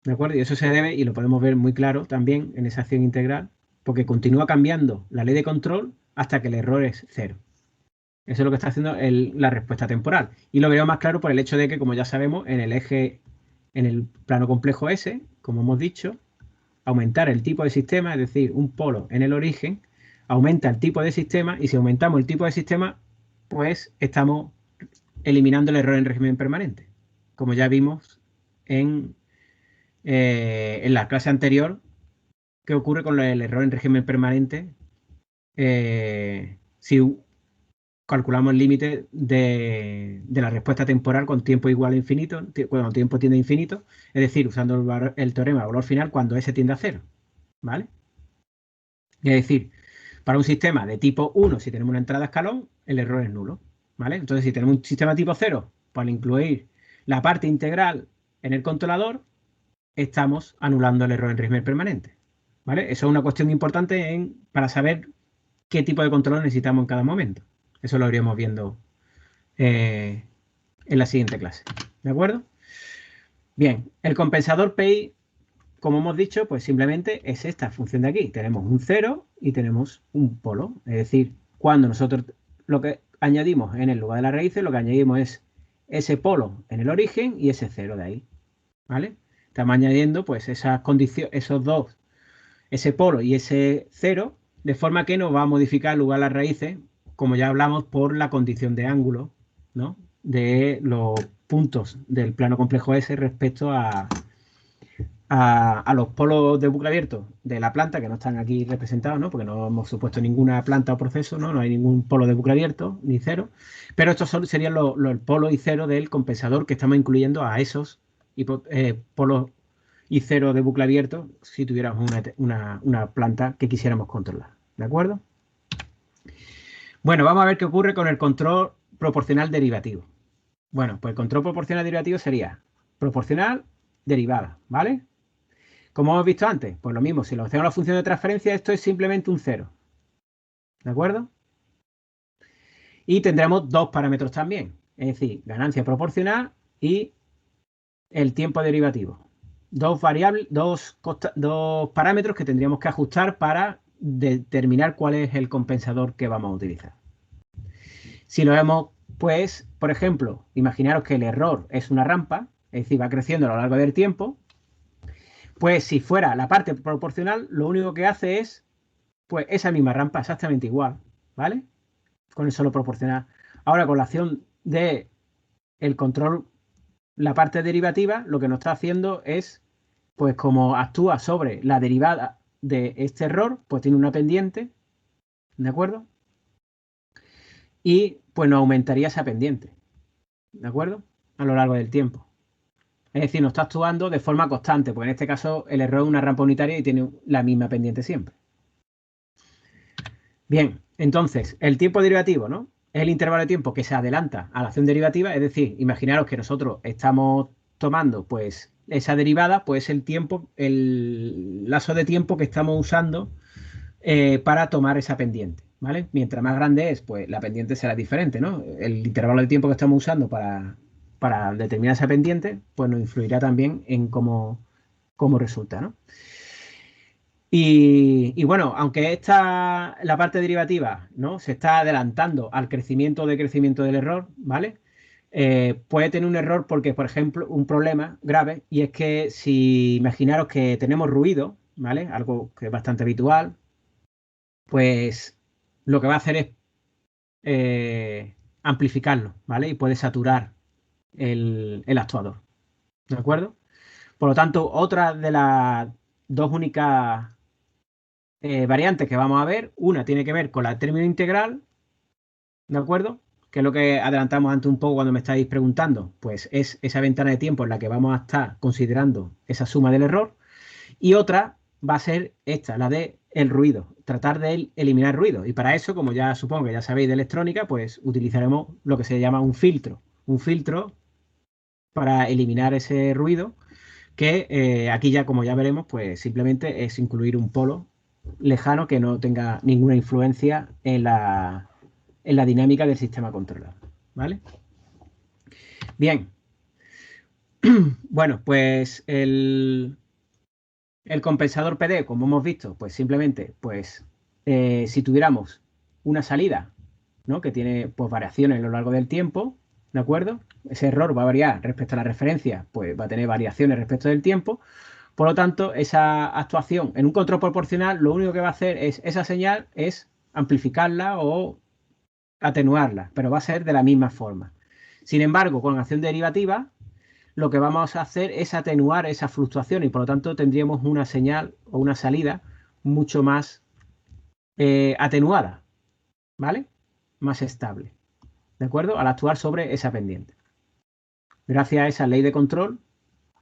¿De acuerdo? Y eso se debe, y lo podemos ver muy claro también en esa acción integral, porque continúa cambiando la ley de control hasta que el error es 0. Eso es lo que está haciendo la respuesta temporal. Y lo veo más claro por el hecho de que, como ya sabemos, en el plano complejo S, como hemos dicho, aumentar el tipo de sistema, es decir, un polo en el origen, aumenta el tipo de sistema, y si aumentamos el tipo de sistema, pues estamos eliminando el error en régimen permanente, como ya vimos en la clase anterior, que ocurre con el error en régimen permanente si calculamos el límite de la respuesta temporal con tiempo igual a infinito, cuando tiempo tiende a infinito, es decir, usando el teorema de valor final cuando S tiende a 0, ¿vale? Es decir, para un sistema de tipo 1, si tenemos una entrada a escalón, el error es nulo, ¿vale? Entonces, si tenemos un sistema tipo 0, para incluir la parte integral en el controlador, estamos anulando el error en régimen permanente, ¿vale? Eso es una cuestión importante para saber qué tipo de control necesitamos en cada momento. Eso lo iremos viendo en la siguiente clase, ¿de acuerdo? Bien, el compensador PI, como hemos dicho, pues simplemente es esta función de aquí. Tenemos un 0 y tenemos un polo. Es decir, cuando nosotros lo que añadimos en el lugar de las raíces, lo que añadimos es ese polo en el origen y ese 0 de ahí, ¿vale? Estamos añadiendo pues esas condiciones, esos dos, ese polo y ese 0, de forma que nos va a modificar el lugar de las raíces, como ya hablamos, por la condición de ángulo, ¿no? De los puntos del plano complejo S respecto a los polos de bucle abierto de la planta, que no están aquí representados, ¿no? Porque no hemos supuesto ninguna planta o proceso, ¿no? No hay ningún polo de bucle abierto, ni 0. Pero estos serían el polo y 0 del compensador, que estamos incluyendo a esos polos y 0 de bucle abierto si tuviéramos una planta que quisiéramos controlar. ¿De acuerdo? Bueno, vamos a ver qué ocurre con el control proporcional derivativo. Bueno, pues el control proporcional derivativo sería proporcional derivada, ¿vale? Como hemos visto antes, pues lo mismo, si lo hacemos la función de transferencia, esto es simplemente un 0. ¿De acuerdo? Y tendremos dos parámetros también, es decir, ganancia proporcional y el tiempo derivativo. Dos variables, dos parámetros que tendríamos que ajustar para determinar cuál es el compensador que vamos a utilizar. Si lo vemos, pues, por ejemplo, imaginaros que el error es una rampa, es decir, va creciendo a lo largo del tiempo, pues si fuera la parte proporcional, lo único que hace es, pues, esa misma rampa exactamente igual, ¿vale? Con el solo proporcional. Ahora, con la acción de el control, la parte derivativa, lo que nos está haciendo es, pues como actúa sobre la derivada de este error, pues tiene una pendiente, ¿de acuerdo? Y pues nos aumentaría esa pendiente, ¿de acuerdo? A lo largo del tiempo. Es decir, nos está actuando de forma constante, porque en este caso el error es una rampa unitaria y tiene la misma pendiente siempre. Bien, entonces, el tiempo derivativo, ¿no? Es el intervalo de tiempo que se adelanta a la acción derivativa, es decir, imaginaros que nosotros estamos tomando, pues, esa derivada, pues el tiempo, el lazo de tiempo que estamos usando para tomar esa pendiente, ¿vale? Mientras más grande es, pues la pendiente será diferente, ¿no? El intervalo de tiempo que estamos usando para determinar esa pendiente, pues nos influirá también en cómo resulta, ¿no? Y bueno, aunque la parte derivativa, ¿no?, se está adelantando al crecimiento o decrecimiento del error, ¿vale? Puede tener un error porque, por ejemplo, un problema grave, y es que si imaginaros que tenemos ruido, ¿vale? Algo que es bastante habitual, pues lo que va a hacer es amplificarlo, ¿vale? Y puede saturar el actuador, ¿de acuerdo? Por lo tanto, otra de las dos únicas variantes que vamos a ver, una tiene que ver con la término integral, ¿de acuerdo? Que es lo que adelantamos antes un poco cuando me estáis preguntando, pues es esa ventana de tiempo en la que vamos a estar considerando esa suma del error. Y otra va a ser esta, la de el ruido, tratar de eliminar ruido. Y para eso, como ya supongo que ya sabéis de electrónica, pues utilizaremos lo que se llama un filtro. Un filtro para eliminar ese ruido, que aquí ya, como ya veremos, pues simplemente es incluir un polo lejano que no tenga ninguna influencia en la dinámica del sistema controlado, ¿vale? Bien. Bueno, pues el compensador PD, como hemos visto, pues simplemente, pues si tuviéramos una salida, ¿no?, que tiene pues variaciones a lo largo del tiempo, ¿de acuerdo? Ese error va a variar respecto a la referencia, pues va a tener variaciones respecto del tiempo. Por lo tanto, esa actuación en un control proporcional, lo único que va a hacer es esa señal es amplificarla o atenuarla, pero va a ser de la misma forma. Sin embargo, con acción derivativa, lo que vamos a hacer es atenuar esa fluctuación y por lo tanto tendríamos una señal o una salida mucho más atenuada, ¿vale? Más estable, ¿de acuerdo? Al actuar sobre esa pendiente. Gracias a esa ley de control,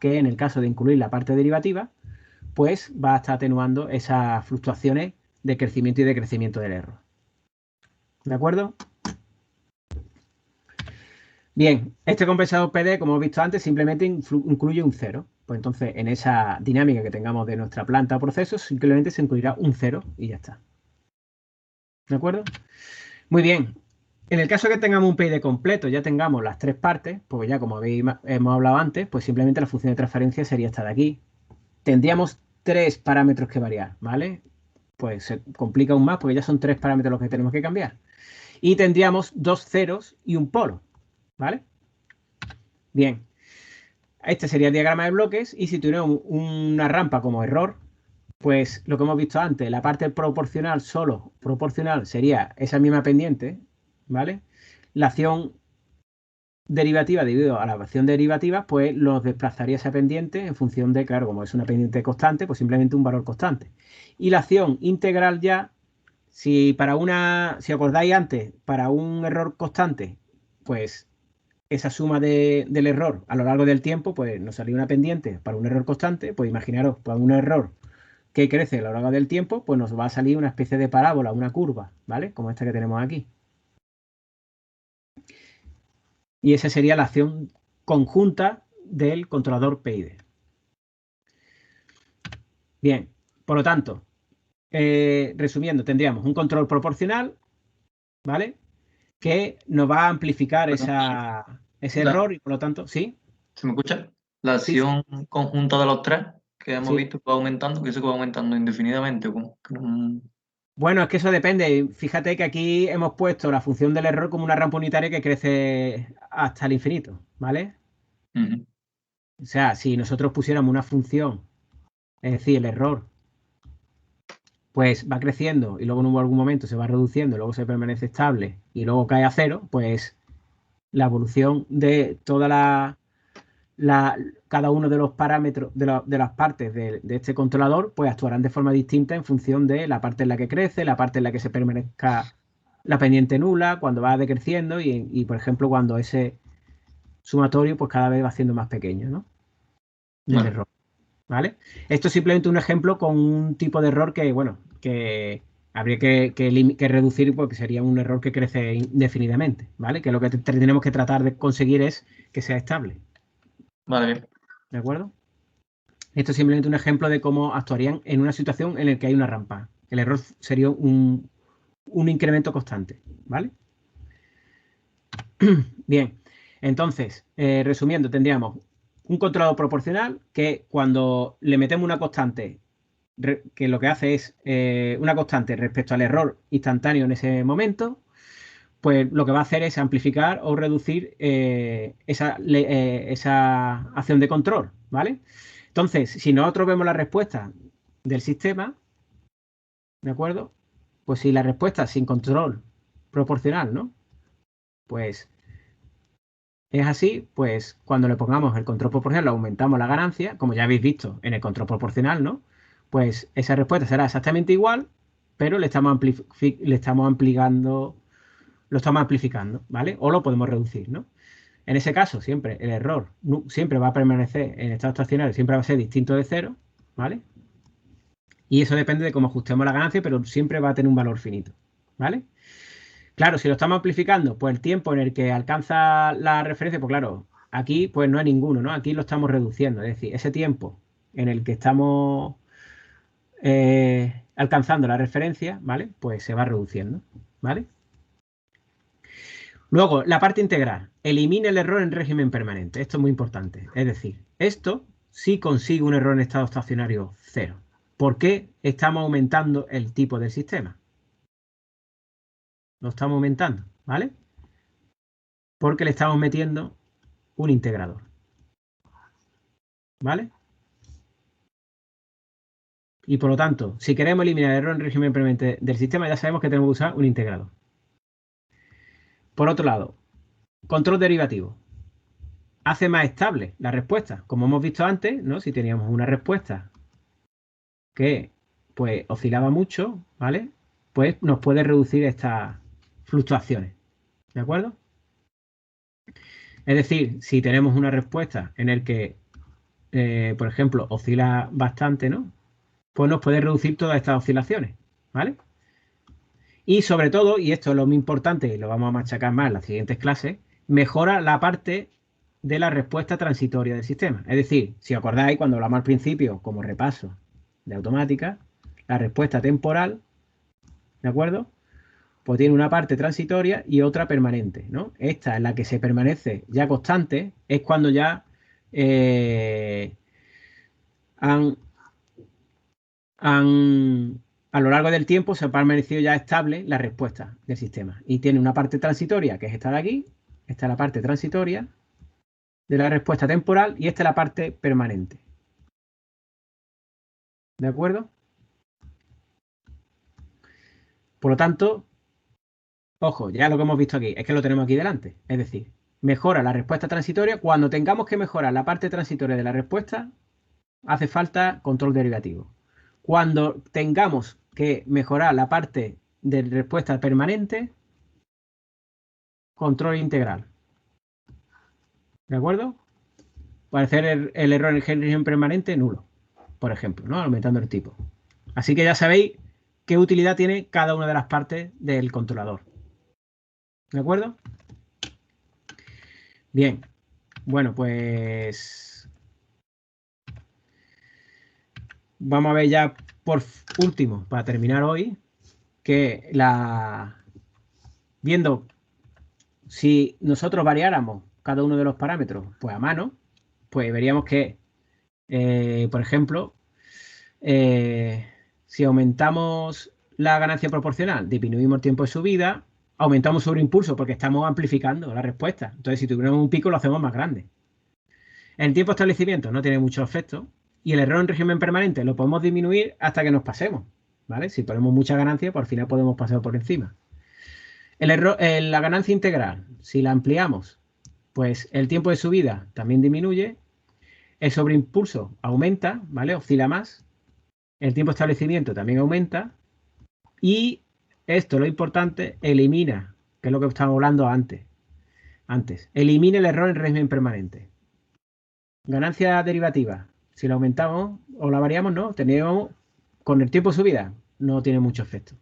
que en el caso de incluir la parte derivativa, pues va a estar atenuando esas fluctuaciones de crecimiento y decrecimiento del error. ¿De acuerdo? Bien, este compensador PD, como hemos visto antes, simplemente incluye un 0. Pues entonces, en esa dinámica que tengamos de nuestra planta o proceso, simplemente se incluirá un 0 y ya está. ¿De acuerdo? Muy bien. En el caso que tengamos un PID completo, ya tengamos las tres partes, pues ya como hemos hablado antes, pues simplemente la función de transferencia sería esta de aquí. Tendríamos tres parámetros que variar, ¿vale? Pues se complica aún más porque ya son tres parámetros los que tenemos que cambiar. Y tendríamos dos ceros y un polo, ¿vale? Bien. Este sería el diagrama de bloques y si tuviéramos una rampa como error, pues lo que hemos visto antes, la parte proporcional, solo proporcional, sería esa misma pendiente, ¿vale? La acción derivativa debido a la acción derivativa, pues los desplazaría esa pendiente en función de, claro, como es una pendiente constante, pues simplemente un valor constante. Y la acción integral ya, si acordáis antes, para un error constante, pues esa suma del error a lo largo del tiempo, pues nos salió una pendiente para un error constante, pues imaginaros, para un error que crece a lo largo del tiempo, pues nos va a salir una especie de parábola, una curva, ¿vale? Como esta que tenemos aquí, Y esa sería la acción conjunta del controlador PID. Bien, por lo tanto, resumiendo, tendríamos un control proporcional, ¿vale? Que nos va a amplificar ese error y por lo tanto, ¿sí? ¿Se me escucha? La Sí, acción conjunta de los tres que hemos Sí. visto que va aumentando, que eso que va aumentando indefinidamente. Bueno, es que eso depende. Fíjate que aquí hemos puesto la función del error como una rampa unitaria que crece hasta el infinito, ¿vale? Ujú. O sea, si nosotros pusiéramos una función, es decir, el error, pues va creciendo y luego en algún momento se va reduciendo, luego se permanece estable y luego cae a cero, pues la evolución de toda cada uno de los parámetros de las partes de este controlador, pues actuarán de forma distinta en función de la parte en la que crece, la parte en la que se permanezca la pendiente nula, cuando va decreciendo y por ejemplo, cuando ese sumatorio pues cada vez va siendo más pequeño, ¿no? Del error, ¿vale? Esto es simplemente un ejemplo con un tipo de error que, bueno, que habría que reducir porque sería un error que crece indefinidamente, ¿vale? Que lo que tenemos que tratar de conseguir es que sea estable. Vale, bien. ¿De acuerdo? Esto es simplemente un ejemplo de cómo actuarían en una situación en la que hay una rampa. El error sería un incremento constante, ¿vale? Bien, entonces, resumiendo, tendríamos un controlador proporcional que cuando le metemos una constante, que lo que hace es una constante respecto al error instantáneo en ese momento, pues lo que va a hacer es amplificar o reducir esa acción de control, ¿vale? Entonces, si nosotros vemos la respuesta del sistema, ¿de acuerdo? Pues si la respuesta sin control proporcional, ¿no? Pues es así, pues cuando le pongamos el control proporcional, le aumentamos la ganancia, como ya habéis visto en el control proporcional, ¿no? Pues esa respuesta será exactamente igual, pero le estamos amplificando, ¿vale? O lo podemos reducir, ¿no? En ese caso, siempre el error siempre va a permanecer en estado estacionario, siempre va a ser distinto de cero, ¿vale? Y eso depende de cómo ajustemos la ganancia, pero siempre va a tener un valor finito, ¿vale? Claro, si lo estamos amplificando, pues el tiempo en el que alcanza la referencia, pues claro, aquí pues no hay ninguno, ¿no? Aquí lo estamos reduciendo, es decir, ese tiempo en el que estamos alcanzando la referencia, ¿vale? Pues se va reduciendo, ¿vale? Luego, la parte integral. Elimina el error en régimen permanente. Esto es muy importante. Es decir, esto sí consigue un error en estado estacionario cero. ¿Por qué estamos aumentando el tipo del sistema? Lo estamos aumentando, ¿vale? Porque le estamos metiendo un integrador. ¿Vale? Y por lo tanto, si queremos eliminar el error en régimen permanente del sistema, ya sabemos que tenemos que usar un integrador. Por otro lado, control derivativo. Hace más estable la respuesta. Como hemos visto antes, ¿no? Si teníamos una respuesta que pues oscilaba mucho, ¿vale? Pues nos puede reducir estas fluctuaciones. ¿De acuerdo? Es decir, si tenemos una respuesta en el que, por ejemplo, oscila bastante, ¿no? Pues nos puede reducir todas estas oscilaciones, ¿vale? Y sobre todo, y esto es lo muy importante y lo vamos a machacar más en las siguientes clases, mejora la parte de la respuesta transitoria del sistema. Es decir, si acordáis, cuando hablamos al principio, como repaso de automática, la respuesta temporal, ¿de acuerdo? Pues tiene una parte transitoria y otra permanente, ¿no? Esta, en la que se permanece ya constante, es cuando ya a lo largo del tiempo se ha permanecido ya estable la respuesta del sistema. Y tiene una parte transitoria, que es esta de aquí. Esta es la parte transitoria de la respuesta temporal y esta es la parte permanente. ¿De acuerdo? Por lo tanto, ojo, ya lo que hemos visto aquí, es que lo tenemos aquí delante. Es decir, mejora la respuesta transitoria. Cuando tengamos que mejorar la parte transitoria de la respuesta, hace falta control derivativo. Cuando tengamos que mejorar la parte de respuesta permanente, control integral. ¿De acuerdo? Para hacer el error en régimen permanente nulo, por ejemplo, ¿no? Aumentando el tipo. Así que ya sabéis qué utilidad tiene cada una de las partes del controlador. ¿De acuerdo? Bien. Bueno, pues vamos a ver ya por último, para terminar hoy, que viendo si nosotros variáramos cada uno de los parámetros pues a mano, pues veríamos que, por ejemplo, si aumentamos la ganancia proporcional, disminuimos el tiempo de subida, aumentamos sobreimpulso porque estamos amplificando la respuesta. Entonces, si tuviéramos un pico, lo hacemos más grande. El tiempo de establecimiento no tiene mucho efecto y el error en régimen permanente lo podemos disminuir hasta que nos pasemos, ¿vale? Si ponemos mucha ganancia, pues al final podemos pasar por encima. La ganancia integral, si la ampliamos, pues el tiempo de subida también disminuye, el sobreimpulso aumenta, ¿vale? Oscila más, el tiempo de establecimiento también aumenta y esto, lo importante, elimina, que es lo que estábamos hablando antes, elimina el error en régimen permanente. Ganancia derivativa, si la aumentamos o la variamos, no, teníamos con el tiempo de subida, no tiene mucho efecto.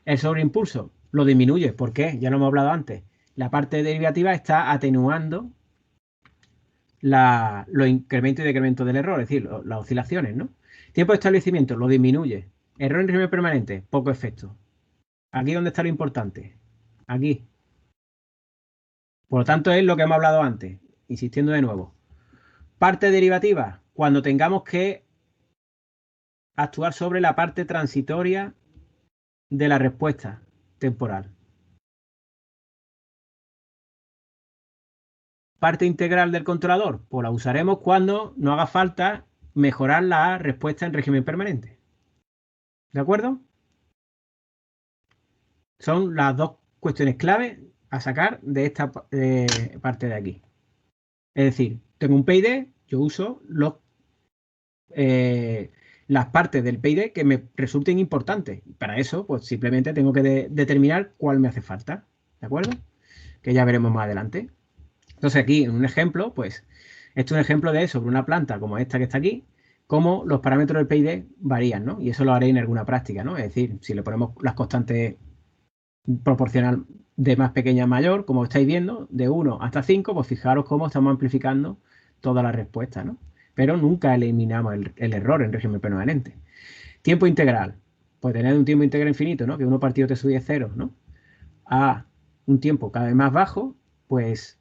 El sobreimpulso lo disminuye, ¿por qué? Ya lo hemos hablado antes. La parte derivativa está atenuando los incrementos y decrementos del error, es decir, las oscilaciones, ¿no? Tiempo de establecimiento lo disminuye. Error en régimen permanente, poco efecto. Aquí donde está lo importante. Aquí. Por lo tanto, es lo que hemos hablado antes, insistiendo de nuevo. Parte derivativa, cuando tengamos que actuar sobre la parte transitoria de la respuesta temporal. Parte integral del controlador, pues la usaremos cuando no haga falta mejorar la respuesta en régimen permanente. ¿De acuerdo? Son las dos cuestiones clave a sacar de esta parte de aquí. Es decir, tengo un PID, yo uso las partes del PID que me resulten importantes. Para eso, pues simplemente tengo que determinar cuál me hace falta. ¿De acuerdo? Que ya veremos más adelante. Entonces aquí, en un ejemplo, pues, esto es un ejemplo de sobre una planta como esta que está aquí, cómo los parámetros del PID varían, ¿no? Y eso lo haré en alguna práctica, ¿no? Es decir, si le ponemos las constantes proporcional de más pequeña a mayor, como estáis viendo, de 1 hasta 5, pues fijaros cómo estamos amplificando toda la respuesta, ¿no? Pero nunca eliminamos el error en régimen permanente. Tiempo integral. Pues tener un tiempo integral infinito, ¿no? Que 1 partido t sub 10 0, ¿no? A un tiempo cada vez más bajo, pues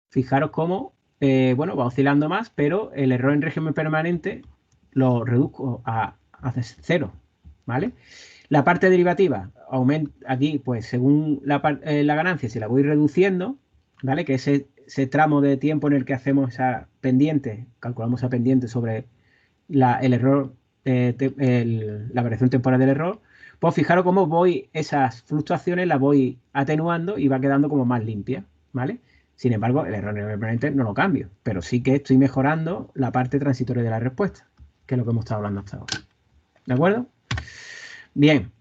fijaros cómo, bueno, va oscilando más, pero el error en régimen permanente lo reduzco a 0, ¿vale? La parte derivativa aumenta aquí, pues según la ganancia, si la voy reduciendo, ¿vale? Que ese tramo de tiempo en el que hacemos esa pendiente, calculamos esa pendiente sobre el error, la variación temporal del error, pues fijaros cómo esas fluctuaciones las voy atenuando y va quedando como más limpia, ¿vale? Sin embargo, el error permanente no lo cambio, pero sí que estoy mejorando la parte transitoria de la respuesta, que es lo que hemos estado hablando hasta ahora. ¿De acuerdo? Bien.